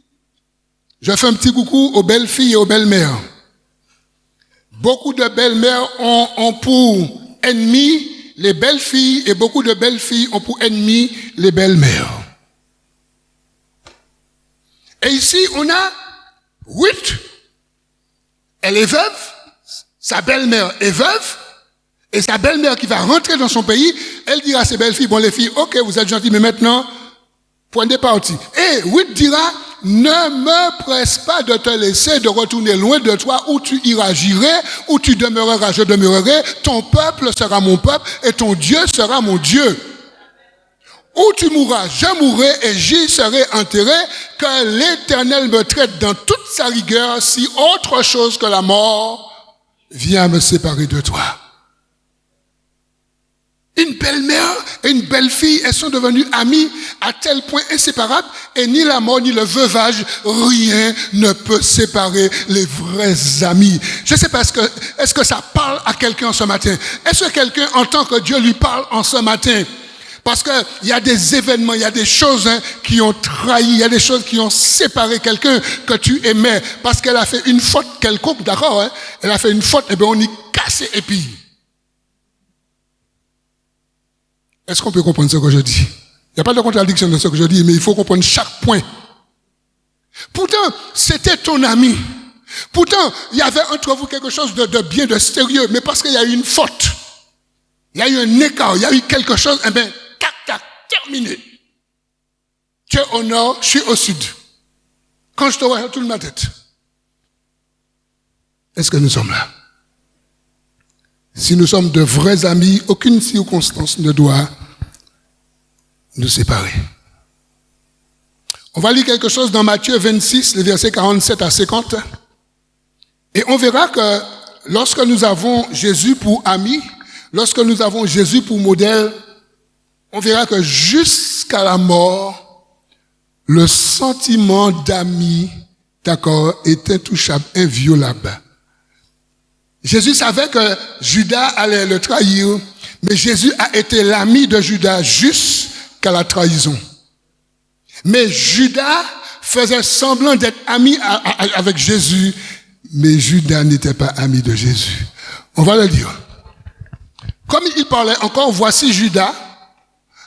je fais un petit coucou aux belles filles et aux belles mères. Beaucoup de belles mères ont pour ennemis les belles filles et beaucoup de belles filles ont pour ennemis les belles mères. Et ici, on a Ruth. Elle est veuve. Sa belle-mère est veuve. Et sa belle-mère qui va rentrer dans son pays, elle dira à ses belles-filles, bon les filles, ok, vous êtes gentilles, mais maintenant, prenez parti. Et Ruth dira, ne me presse pas de te laisser, de retourner loin de toi, où tu iras, j'irai, où tu demeureras, je demeurerai, ton peuple sera mon peuple, et ton Dieu sera mon Dieu. Où tu mourras, je mourrai, et j'y serai enterré, que l'Éternel me traite dans toute sa rigueur, si autre chose que la mort vient me séparer de toi. Une belle-mère et une belle-fille, elles sont devenues amies à tel point inséparables, et ni la mort ni le veuvage, rien ne peut séparer les vrais amis. Je ne sais pas, est-ce que ça parle à quelqu'un ce matin? Est-ce que quelqu'un entend que Dieu lui parle en ce matin? Parce qu'il y a des événements, il y a des choses qui ont trahi, il y a des choses qui ont séparé quelqu'un que tu aimais, parce qu'elle a fait une faute quelconque, d'accord, elle a fait une faute, et bien on y casse et puis. Est-ce qu'on peut comprendre ce que je dis? Il n'y a pas de contradiction dans ce que je dis, mais il faut comprendre chaque point. Pourtant, c'était ton ami. Pourtant, il y avait entre vous quelque chose de bien, de sérieux, mais parce qu'il y a eu une faute, il y a eu un écart, il y a eu quelque chose, eh bien, tac, terminé. Tu es au nord, je suis au sud. Quand je te vois, je tourne ma tête. Est-ce que nous sommes là? Si nous sommes de vrais amis, aucune circonstance ne doit nous séparer. On va lire quelque chose dans Matthieu 26, les versets 47 à 50. Et on verra que lorsque nous avons Jésus pour ami, lorsque nous avons Jésus pour modèle, on verra que jusqu'à la mort, le sentiment d'ami, d'accord, est intouchable, inviolable. Jésus savait que Judas allait le trahir, mais Jésus a été l'ami de Judas jusqu'à la trahison. Mais Judas faisait semblant d'être ami avec Jésus, mais Judas n'était pas ami de Jésus. On va le dire. Comme il parlait encore, voici Judas,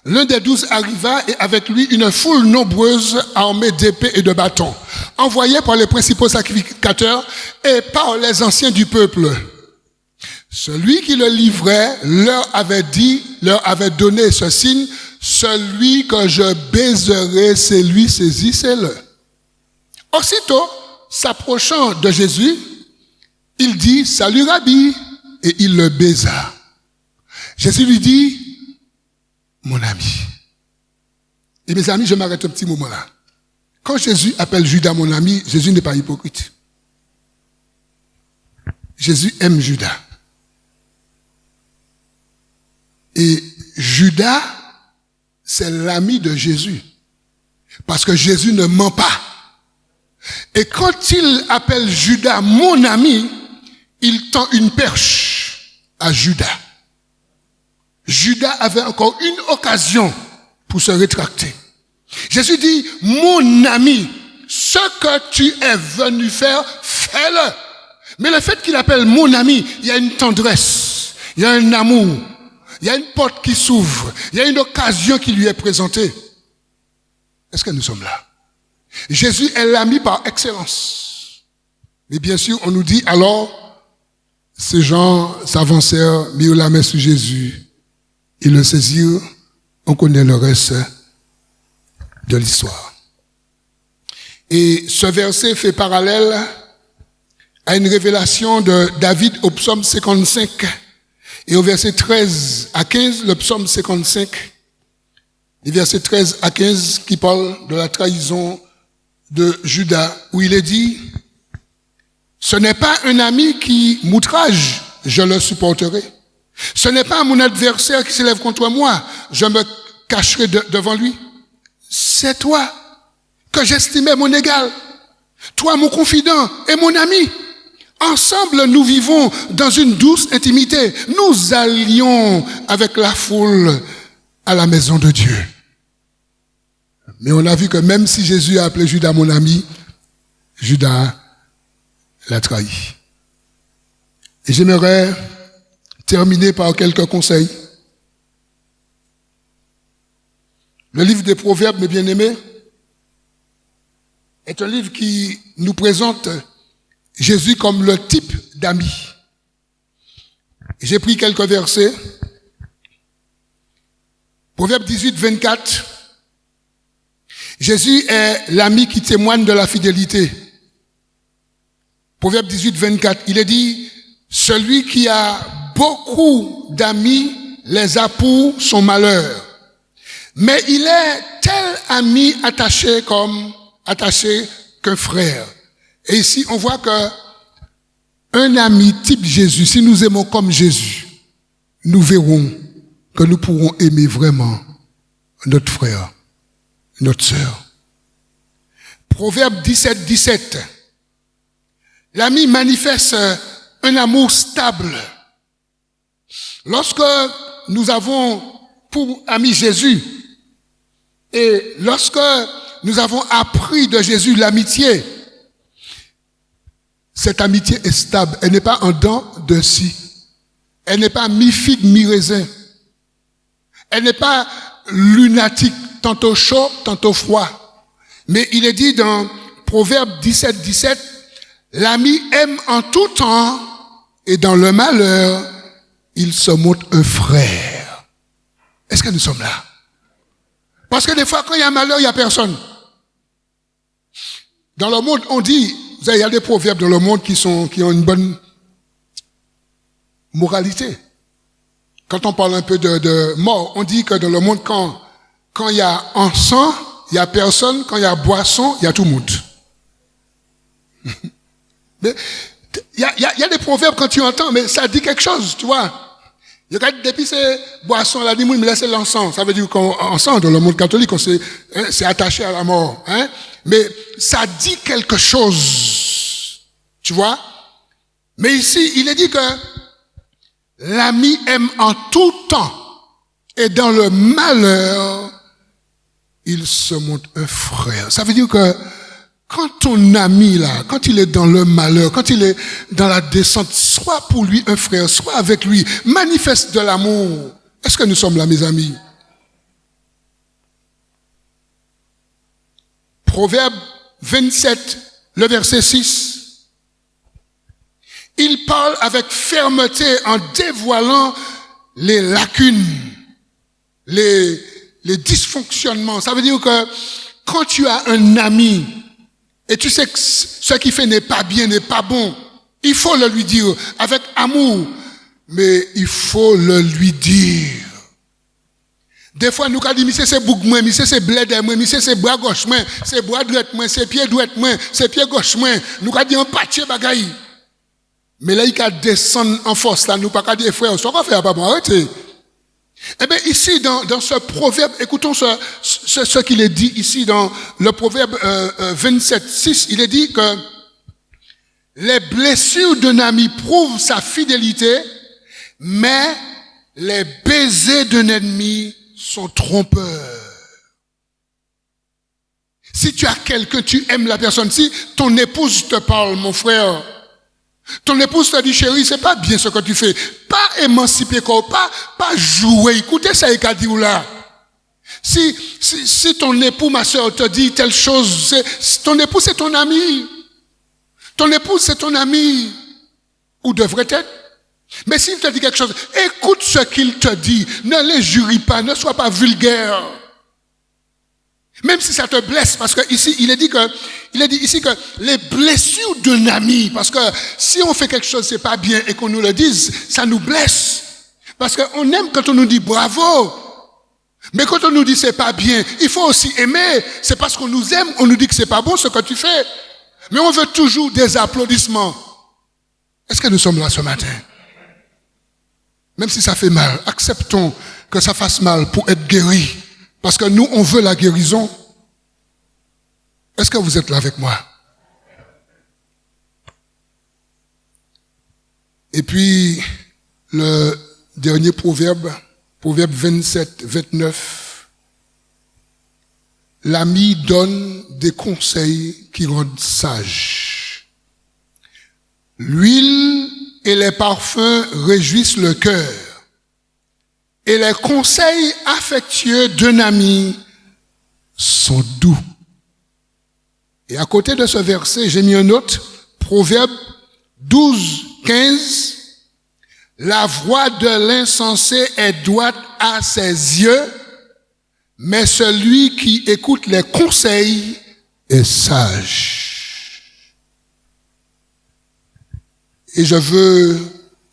l'un des 12 arriva et avec lui une foule nombreuse armée d'épées et de bâtons, envoyés par les principaux sacrificateurs et par les anciens du peuple. Celui qui le livrait leur avait donné ce signe, celui que je baiserai, c'est lui, saisissez-le. Aussitôt, s'approchant de Jésus, il dit, salut Rabbi, et il le baisa. Jésus lui dit, mon ami. Et mes amis, je m'arrête un petit moment là. Quand Jésus appelle Judas mon ami, Jésus n'est pas hypocrite. Jésus aime Judas. Et Judas, c'est l'ami de Jésus. Parce que Jésus ne ment pas. Et quand il appelle Judas mon ami, il tend une perche à Judas. Judas avait encore une occasion pour se rétracter. Jésus dit, mon ami, ce que tu es venu faire, fais-le. Mais le fait qu'il appelle mon ami, il y a une tendresse, il y a un amour, il y a une porte qui s'ouvre, il y a une occasion qui lui est présentée. Est-ce que nous sommes là? Jésus est l'ami par excellence. Mais bien sûr, on nous dit, alors, ces gens s'avancèrent, mirent la main sur Jésus, ils le saisirent, on connaît le reste de l'histoire. Et ce verset fait parallèle à une révélation de David au psaume 55. Et au verset 13 à 15, le psaume 55, les versets 13 à 15 qui parlent de la trahison de Judas, où il est dit, « Ce n'est pas un ami qui m'outrage, je le supporterai. Ce n'est pas mon adversaire qui s'élève contre moi, je me cacherai devant lui. C'est toi que j'estimais mon égal, toi mon confident et mon ami. Ensemble, nous vivons dans une douce intimité. Nous allions avec la foule à la maison de Dieu. » Mais on a vu que même si Jésus a appelé Judas mon ami, Judas l'a trahi. Et j'aimerais terminer par quelques conseils. Le livre des Proverbes, mes bien-aimés, est un livre qui nous présente Jésus comme le type d'ami. J'ai pris quelques versets. Proverbe 18, 24. Jésus est l'ami qui témoigne de la fidélité. Proverbe 18, 24. Il est dit, celui qui a beaucoup d'amis les a pour son malheur. Mais il est tel ami attaché qu'un frère. Et ici, on voit que un ami type Jésus, si nous aimons comme Jésus, nous verrons que nous pourrons aimer vraiment notre frère, notre sœur. Proverbe 17, 17. L'ami manifeste un amour stable. Lorsque nous avons pour ami Jésus, et lorsque nous avons appris de Jésus l'amitié, cette amitié est stable. Elle n'est pas en dents de scie. Elle n'est pas mi-figue, mi-raisin. Elle n'est pas lunatique, tantôt chaud, tantôt froid. Mais il est dit dans Proverbe 17, 17, l'ami aime en tout temps et dans le malheur, il se montre un frère. Est-ce que nous sommes là? Parce que des fois, quand il y a un malheur, il n'y a personne. Dans le monde, on dit, il y a des proverbes dans le monde qui ont une bonne moralité. Quand on parle un peu de mort, on dit que dans le monde, quand il y a encens, il n'y a personne. Quand il y a boisson, il y a tout le monde. Mais il y a des proverbes quand tu entends, mais ça dit quelque chose, tu vois. Il y a depuis ces boissons, la dimoune, mais là c'est l'encens. Ça veut dire qu'encens, dans le monde catholique, c'est attaché à la mort. Hein? Mais ça dit quelque chose. Tu vois? Mais ici, il est dit que l'ami aime en tout temps. Et dans le malheur, il se montre un frère. Ça veut dire que quand ton ami, là, quand il est dans le malheur, quand il est dans la descente, sois pour lui un frère, sois avec lui, manifeste de l'amour. Est-ce que nous sommes là, mes amis? Proverbe 27, le verset 6. Il parle avec fermeté en dévoilant les lacunes, les dysfonctionnements. Ça veut dire que quand tu as un ami, et tu sais que ce qu'il fait n'est pas bien, n'est pas bon, il faut le lui dire avec amour, mais il faut le lui dire. Des fois, nous, quand dit, c'est bouc moi, c'est bled moi, c'est bras gauche moi, c'est bras droit moi, c'est pied droit moi, c'est pied gauche moi, nous, quand dit, on pâtier bagaille. Mais là, il va descendre en force, là, nous, pas qu'à dire, frère, ça qu'on fait, pas bon, arrêtez. Eh bien, ici, dans ce proverbe, écoutons ce qu'il est dit ici dans le proverbe 27, 6. Il est dit que les blessures d'un ami prouvent sa fidélité, mais les baisers d'un ennemi sont trompeurs. Si tu as quelqu'un, tu aimes la personne, si ton épouse te parle, mon frère, ton épouse te dit, chérie, c'est pas bien ce que tu fais. Pas émanciper, pas jouer. Écoutez ça, il a dit là. Si ton époux, ma soeur, te dit telle chose, ton époux, c'est ton ami. Ton épouse, c'est ton ami. Ou devrait être. Mais s'il te dit quelque chose, écoute ce qu'il te dit. Ne les jurie pas, ne sois pas vulgaire. Même si ça te blesse, parce que ici, il est dit ici que les blessures d'un ami, parce que si on fait quelque chose, c'est pas bien et qu'on nous le dise, ça nous blesse. Parce qu'on aime quand on nous dit bravo. Mais quand on nous dit c'est pas bien, il faut aussi aimer. C'est parce qu'on nous aime, on nous dit que c'est pas bon ce que tu fais. Mais on veut toujours des applaudissements. Est-ce que nous sommes là ce matin? Même si ça fait mal, acceptons que ça fasse mal pour être guéri. Parce que nous, on veut la guérison. Est-ce que vous êtes là avec moi? Et puis, le dernier proverbe 27, 29. L'ami donne des conseils qui rendent sage. L'huile et les parfums réjouissent le cœur. Et les conseils affectueux d'un ami sont doux. Et à côté de ce verset, j'ai mis un autre, Proverbe 12, 15. La voix de l'insensé est droite à ses yeux, mais celui qui écoute les conseils est sage. Et je veux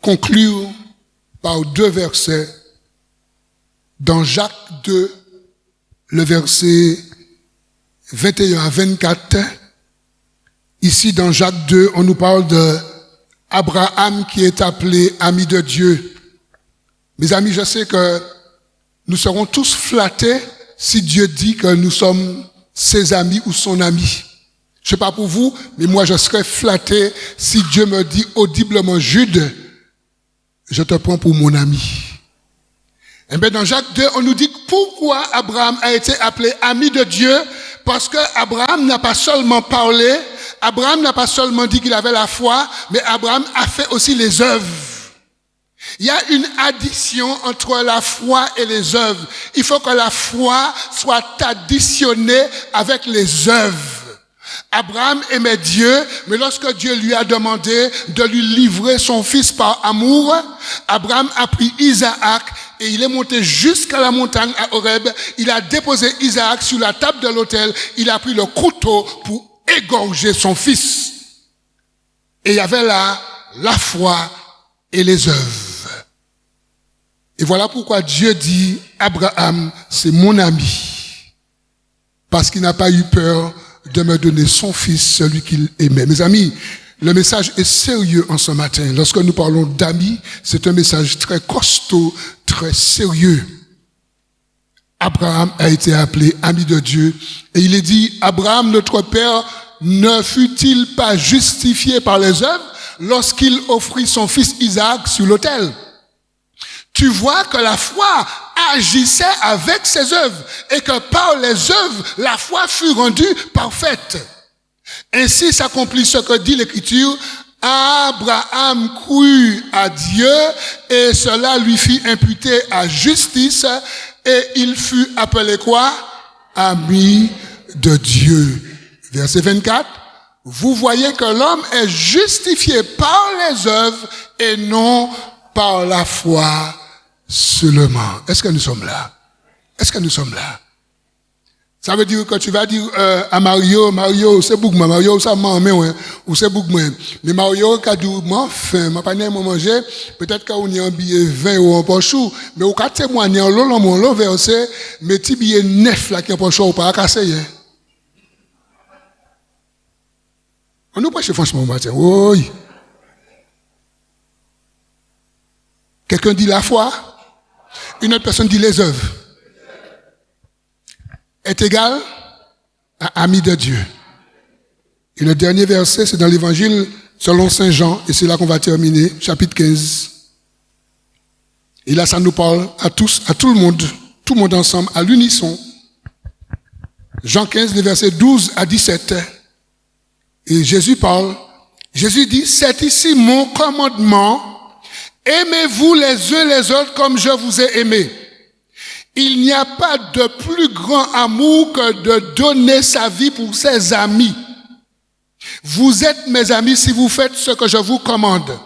conclure par deux versets. Dans Jacques 2, le verset 21 à 24, ici dans Jacques 2, on nous parle de Abraham qui est appelé ami de Dieu. Mes amis, je sais que nous serons tous flattés si Dieu dit que nous sommes ses amis ou son ami. Je sais pas pour vous, mais moi je serais flatté si Dieu me dit audiblement, Jude, je te prends pour mon ami. Et bien dans Jacques 2, on nous dit pourquoi Abraham a été appelé ami de Dieu, parce que Abraham n'a pas seulement parlé, Abraham n'a pas seulement dit qu'il avait la foi, mais Abraham a fait aussi les œuvres. Il y a une addition entre la foi et les œuvres. Il faut que la foi soit additionnée avec les œuvres. Abraham aimait Dieu, mais lorsque Dieu lui a demandé de lui livrer son fils par amour, Abraham a pris Isaac et il est monté jusqu'à la montagne à Horeb. Il a déposé Isaac sur la table de l'autel. Il a pris le couteau pour égorger son fils. Et il y avait là la foi et les œuvres. Et voilà pourquoi Dieu dit, Abraham, c'est mon ami. Parce qu'il n'a pas eu peur de me donner son fils, celui qu'il aimait. Mes amis, le message est sérieux en ce matin. Lorsque nous parlons d'amis, c'est un message très costaud, très sérieux. Abraham a été appelé ami de Dieu. Et il est dit, Abraham, notre père, ne fut-il pas justifié par les œuvres lorsqu'il offrit son fils Isaac sur l'autel? Tu vois que la foi agissait avec ses œuvres et que par les œuvres, la foi fut rendue parfaite. Ainsi s'accomplit ce que dit l'Écriture. Abraham crut à Dieu et cela lui fit imputer à justice et il fut appelé quoi? Ami de Dieu. Verset 24. Vous voyez que l'homme est justifié par les œuvres et non par la foi seulement. Est-ce que nous sommes là? Est-ce que nous sommes là? Ça veut dire que tu vas dire à Mario, c'est beaucoup, Mario, ça m'a emmené, ou c'est beaucoup, mais Mario, quand tu m'as faim, m'a pas n'est manger, peut-être qu'on y a un billet 20 ou un pochou, mais au cas témoigner, on l'a versé, mais petit billet 9 là qui est un pochou, ou pas à casser, hein. On nous prêche franchement, matin, oui. Quelqu'un dit la foi, une autre personne dit les œuvres. Est égal à ami de Dieu. Et le dernier verset, c'est dans l'évangile selon Saint Jean, et c'est là qu'on va terminer, chapitre 15. Et là, ça nous parle à tous, à tout le monde ensemble, à l'unisson. Jean 15, les versets 12 à 17. Et Jésus parle. Jésus dit, c'est ici mon commandement. Aimez-vous les uns les autres comme je vous ai aimés. Il n'y a pas de plus grand amour que de donner sa vie pour ses amis. Vous êtes mes amis si vous faites ce que je vous commande.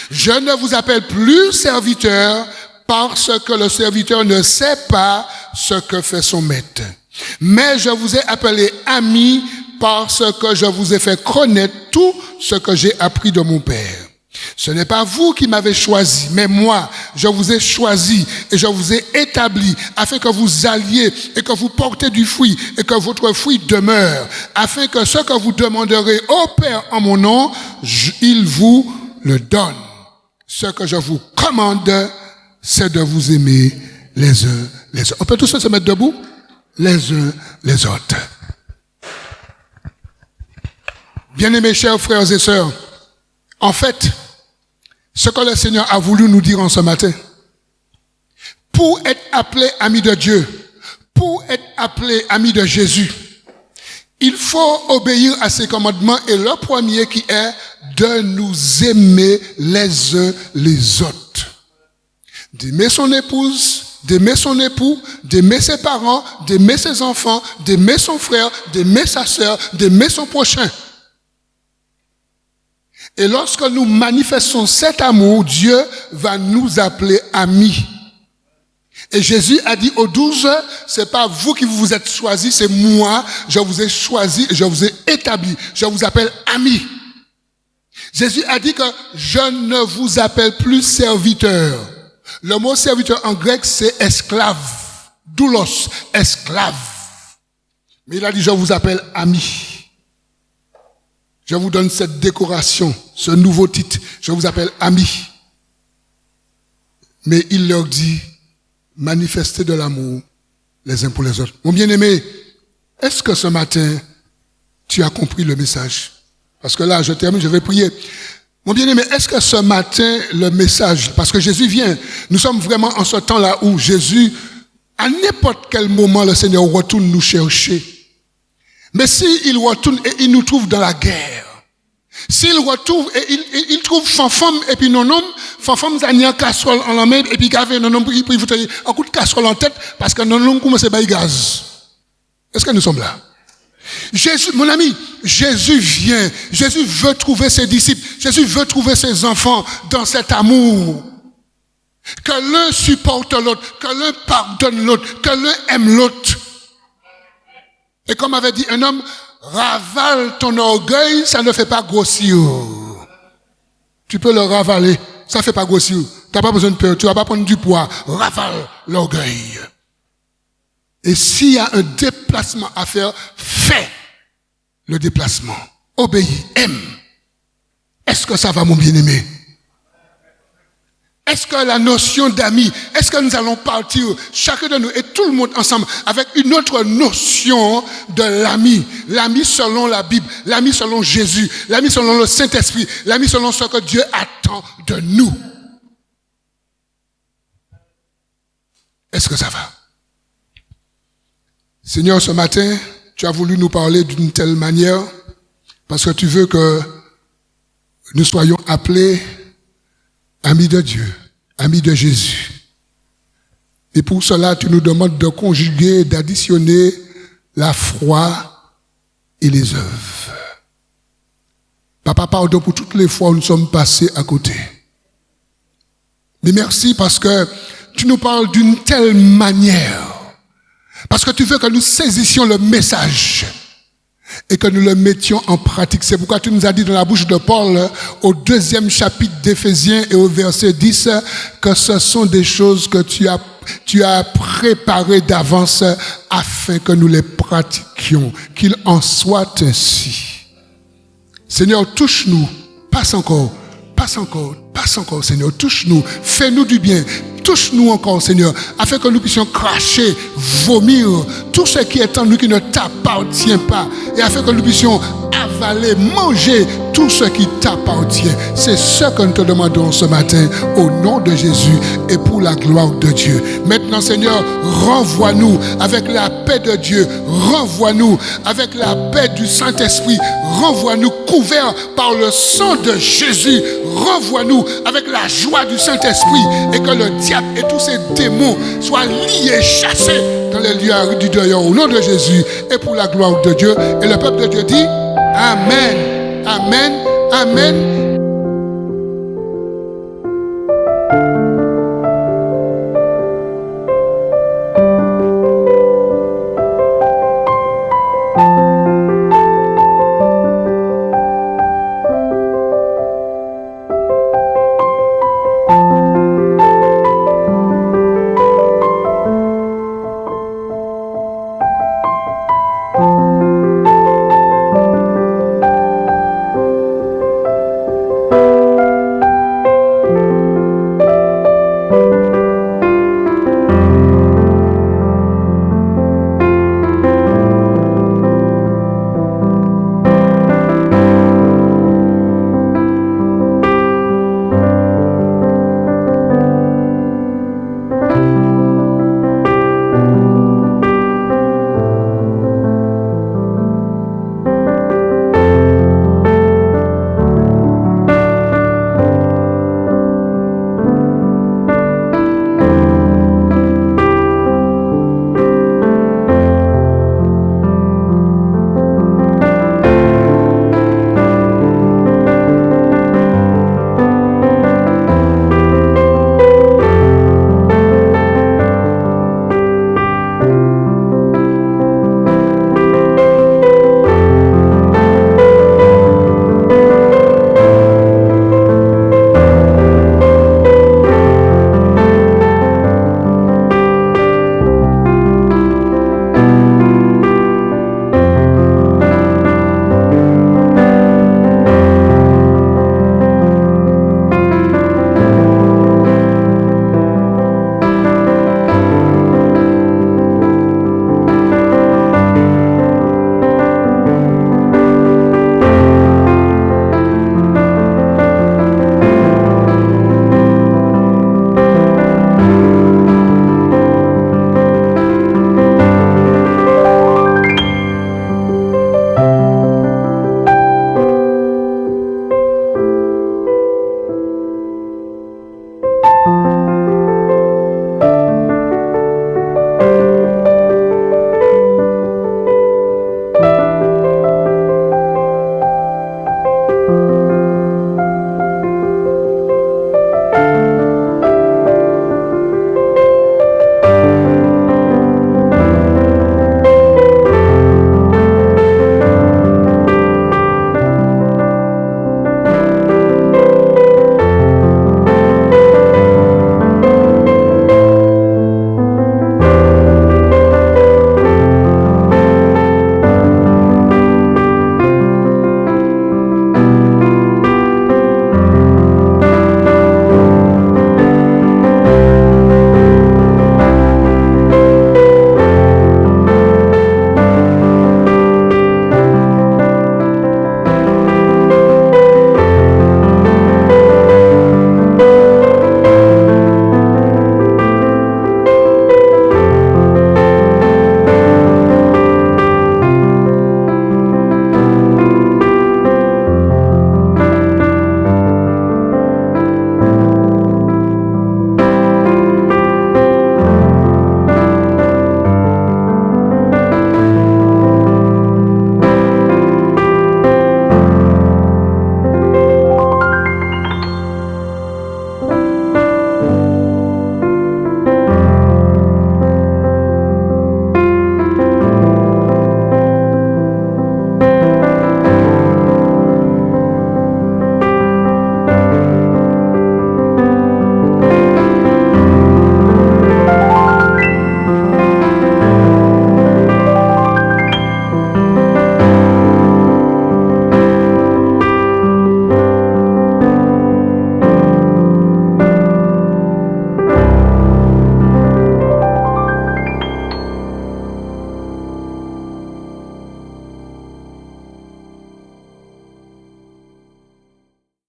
Je ne vous appelle plus serviteur parce que le serviteur ne sait pas ce que fait son maître. Mais je vous ai appelé ami parce que je vous ai fait connaître tout ce que j'ai appris de mon Père. Ce n'est pas vous qui m'avez choisi, mais moi, je vous ai choisi et je vous ai établi afin que vous alliez et que vous portez du fruit et que votre fruit demeure, afin que ce que vous demanderez au Père en mon nom, il vous le donne. Ce que je vous commande, c'est de vous aimer les uns les autres. On peut tous se mettre debout, les uns les autres. Bien-aimés chers frères et sœurs, en fait, ce que le Seigneur a voulu nous dire en ce matin, pour être appelé ami de Dieu, pour être appelé ami de Jésus, il faut obéir à ses commandements et le premier qui est de nous aimer les uns les autres. D'aimer son épouse, d'aimer son époux, d'aimer ses parents, d'aimer ses enfants, d'aimer son frère, d'aimer sa sœur, d'aimer son prochain. Et lorsque nous manifestons cet amour, Dieu va nous appeler amis. Et Jésus a dit aux 12, c'est pas vous qui vous êtes choisis, c'est moi, je vous ai choisi, je vous ai établi, je vous appelle amis. Jésus a dit que je ne vous appelle plus serviteur. Le mot serviteur en grec, c'est esclave. Doulos, esclave. Mais il a dit, je vous appelle ami. Je vous donne cette décoration, ce nouveau titre. Je vous appelle ami. Mais il leur dit, manifestez de l'amour les uns pour les autres. Mon bien-aimé, est-ce que ce matin, tu as compris le message? Parce que là, je termine, je vais prier. Mon bien-aimé, est-ce que ce matin, le message, parce que Jésus vient, nous sommes vraiment en ce temps-là où Jésus, à n'importe quel moment, le Seigneur retourne nous chercher. Mais s'il retourne et il nous trouve dans la guerre, s'il retrouve et il trouve femme et puis non homme, femme a une casserole en la main et puis gave non homme il vous tenir un coup de casserole en tête parce que non homme commence à bailler gaz. Est-ce que nous sommes là? Jésus, mon ami, Jésus vient. Jésus veut trouver ses disciples. Jésus veut trouver ses enfants dans cet amour. Que l'un supporte l'autre, que l'un pardonne l'autre, que l'un aime l'autre. Et comme avait dit un homme, ravale ton orgueil, ça ne fait pas grossir. Tu peux le ravaler, ça ne fait pas grossir. Tu n'as pas besoin de peur, tu ne vas pas prendre du poids. Ravale l'orgueil. Et s'il y a un déplacement à faire, fais le déplacement. Obéis, aime. Est-ce que ça va, mon bien-aimé? Est-ce que la notion d'amis, est-ce que nous allons partir, chacun de nous et tout le monde ensemble, avec une autre notion de l'ami? L'ami selon la Bible, l'ami selon Jésus, l'ami selon le Saint-Esprit, l'ami selon ce que Dieu attend de nous. Est-ce que ça va? Seigneur, ce matin, tu as voulu nous parler d'une telle manière, parce que tu veux que nous soyons appelés amis de Dieu, amis de Jésus. Et pour cela, tu nous demandes de conjuguer, d'additionner la foi et les œuvres. Papa, pardon pour toutes les fois où nous sommes passés à côté. Mais merci parce que tu nous parles d'une telle manière. Parce que tu veux que nous saisissions le message et que nous le mettions en pratique. C'est pourquoi tu nous as dit dans la bouche de Paul, au 2e chapitre d'Éphésiens et au verset 10, que ce sont des choses que tu as préparées d'avance afin que nous les pratiquions. Qu'il en soit ainsi. Seigneur, touche-nous. Passe encore, Seigneur. Touche-nous. Fais-nous du bien. Touche-nous encore, Seigneur, afin que nous puissions cracher, vomir tout ce qui est en nous qui ne t'appartient pas, et afin que nous puissions avaler, manger tout ce qui t'appartient. C'est ce que nous te demandons ce matin, au nom de Jésus et pour la gloire de Dieu. Maintenant, Seigneur, renvoie-nous avec la paix de Dieu, renvoie-nous avec la paix du Saint-Esprit, renvoie-nous couverts par le sang de Jésus, renvoie-nous avec la joie du Saint-Esprit, et que le diable et tous ces démons soient liés, chassés dans les lieux du dehors au nom de Jésus et pour la gloire de Dieu. Et le peuple de Dieu dit Amen, Amen, Amen.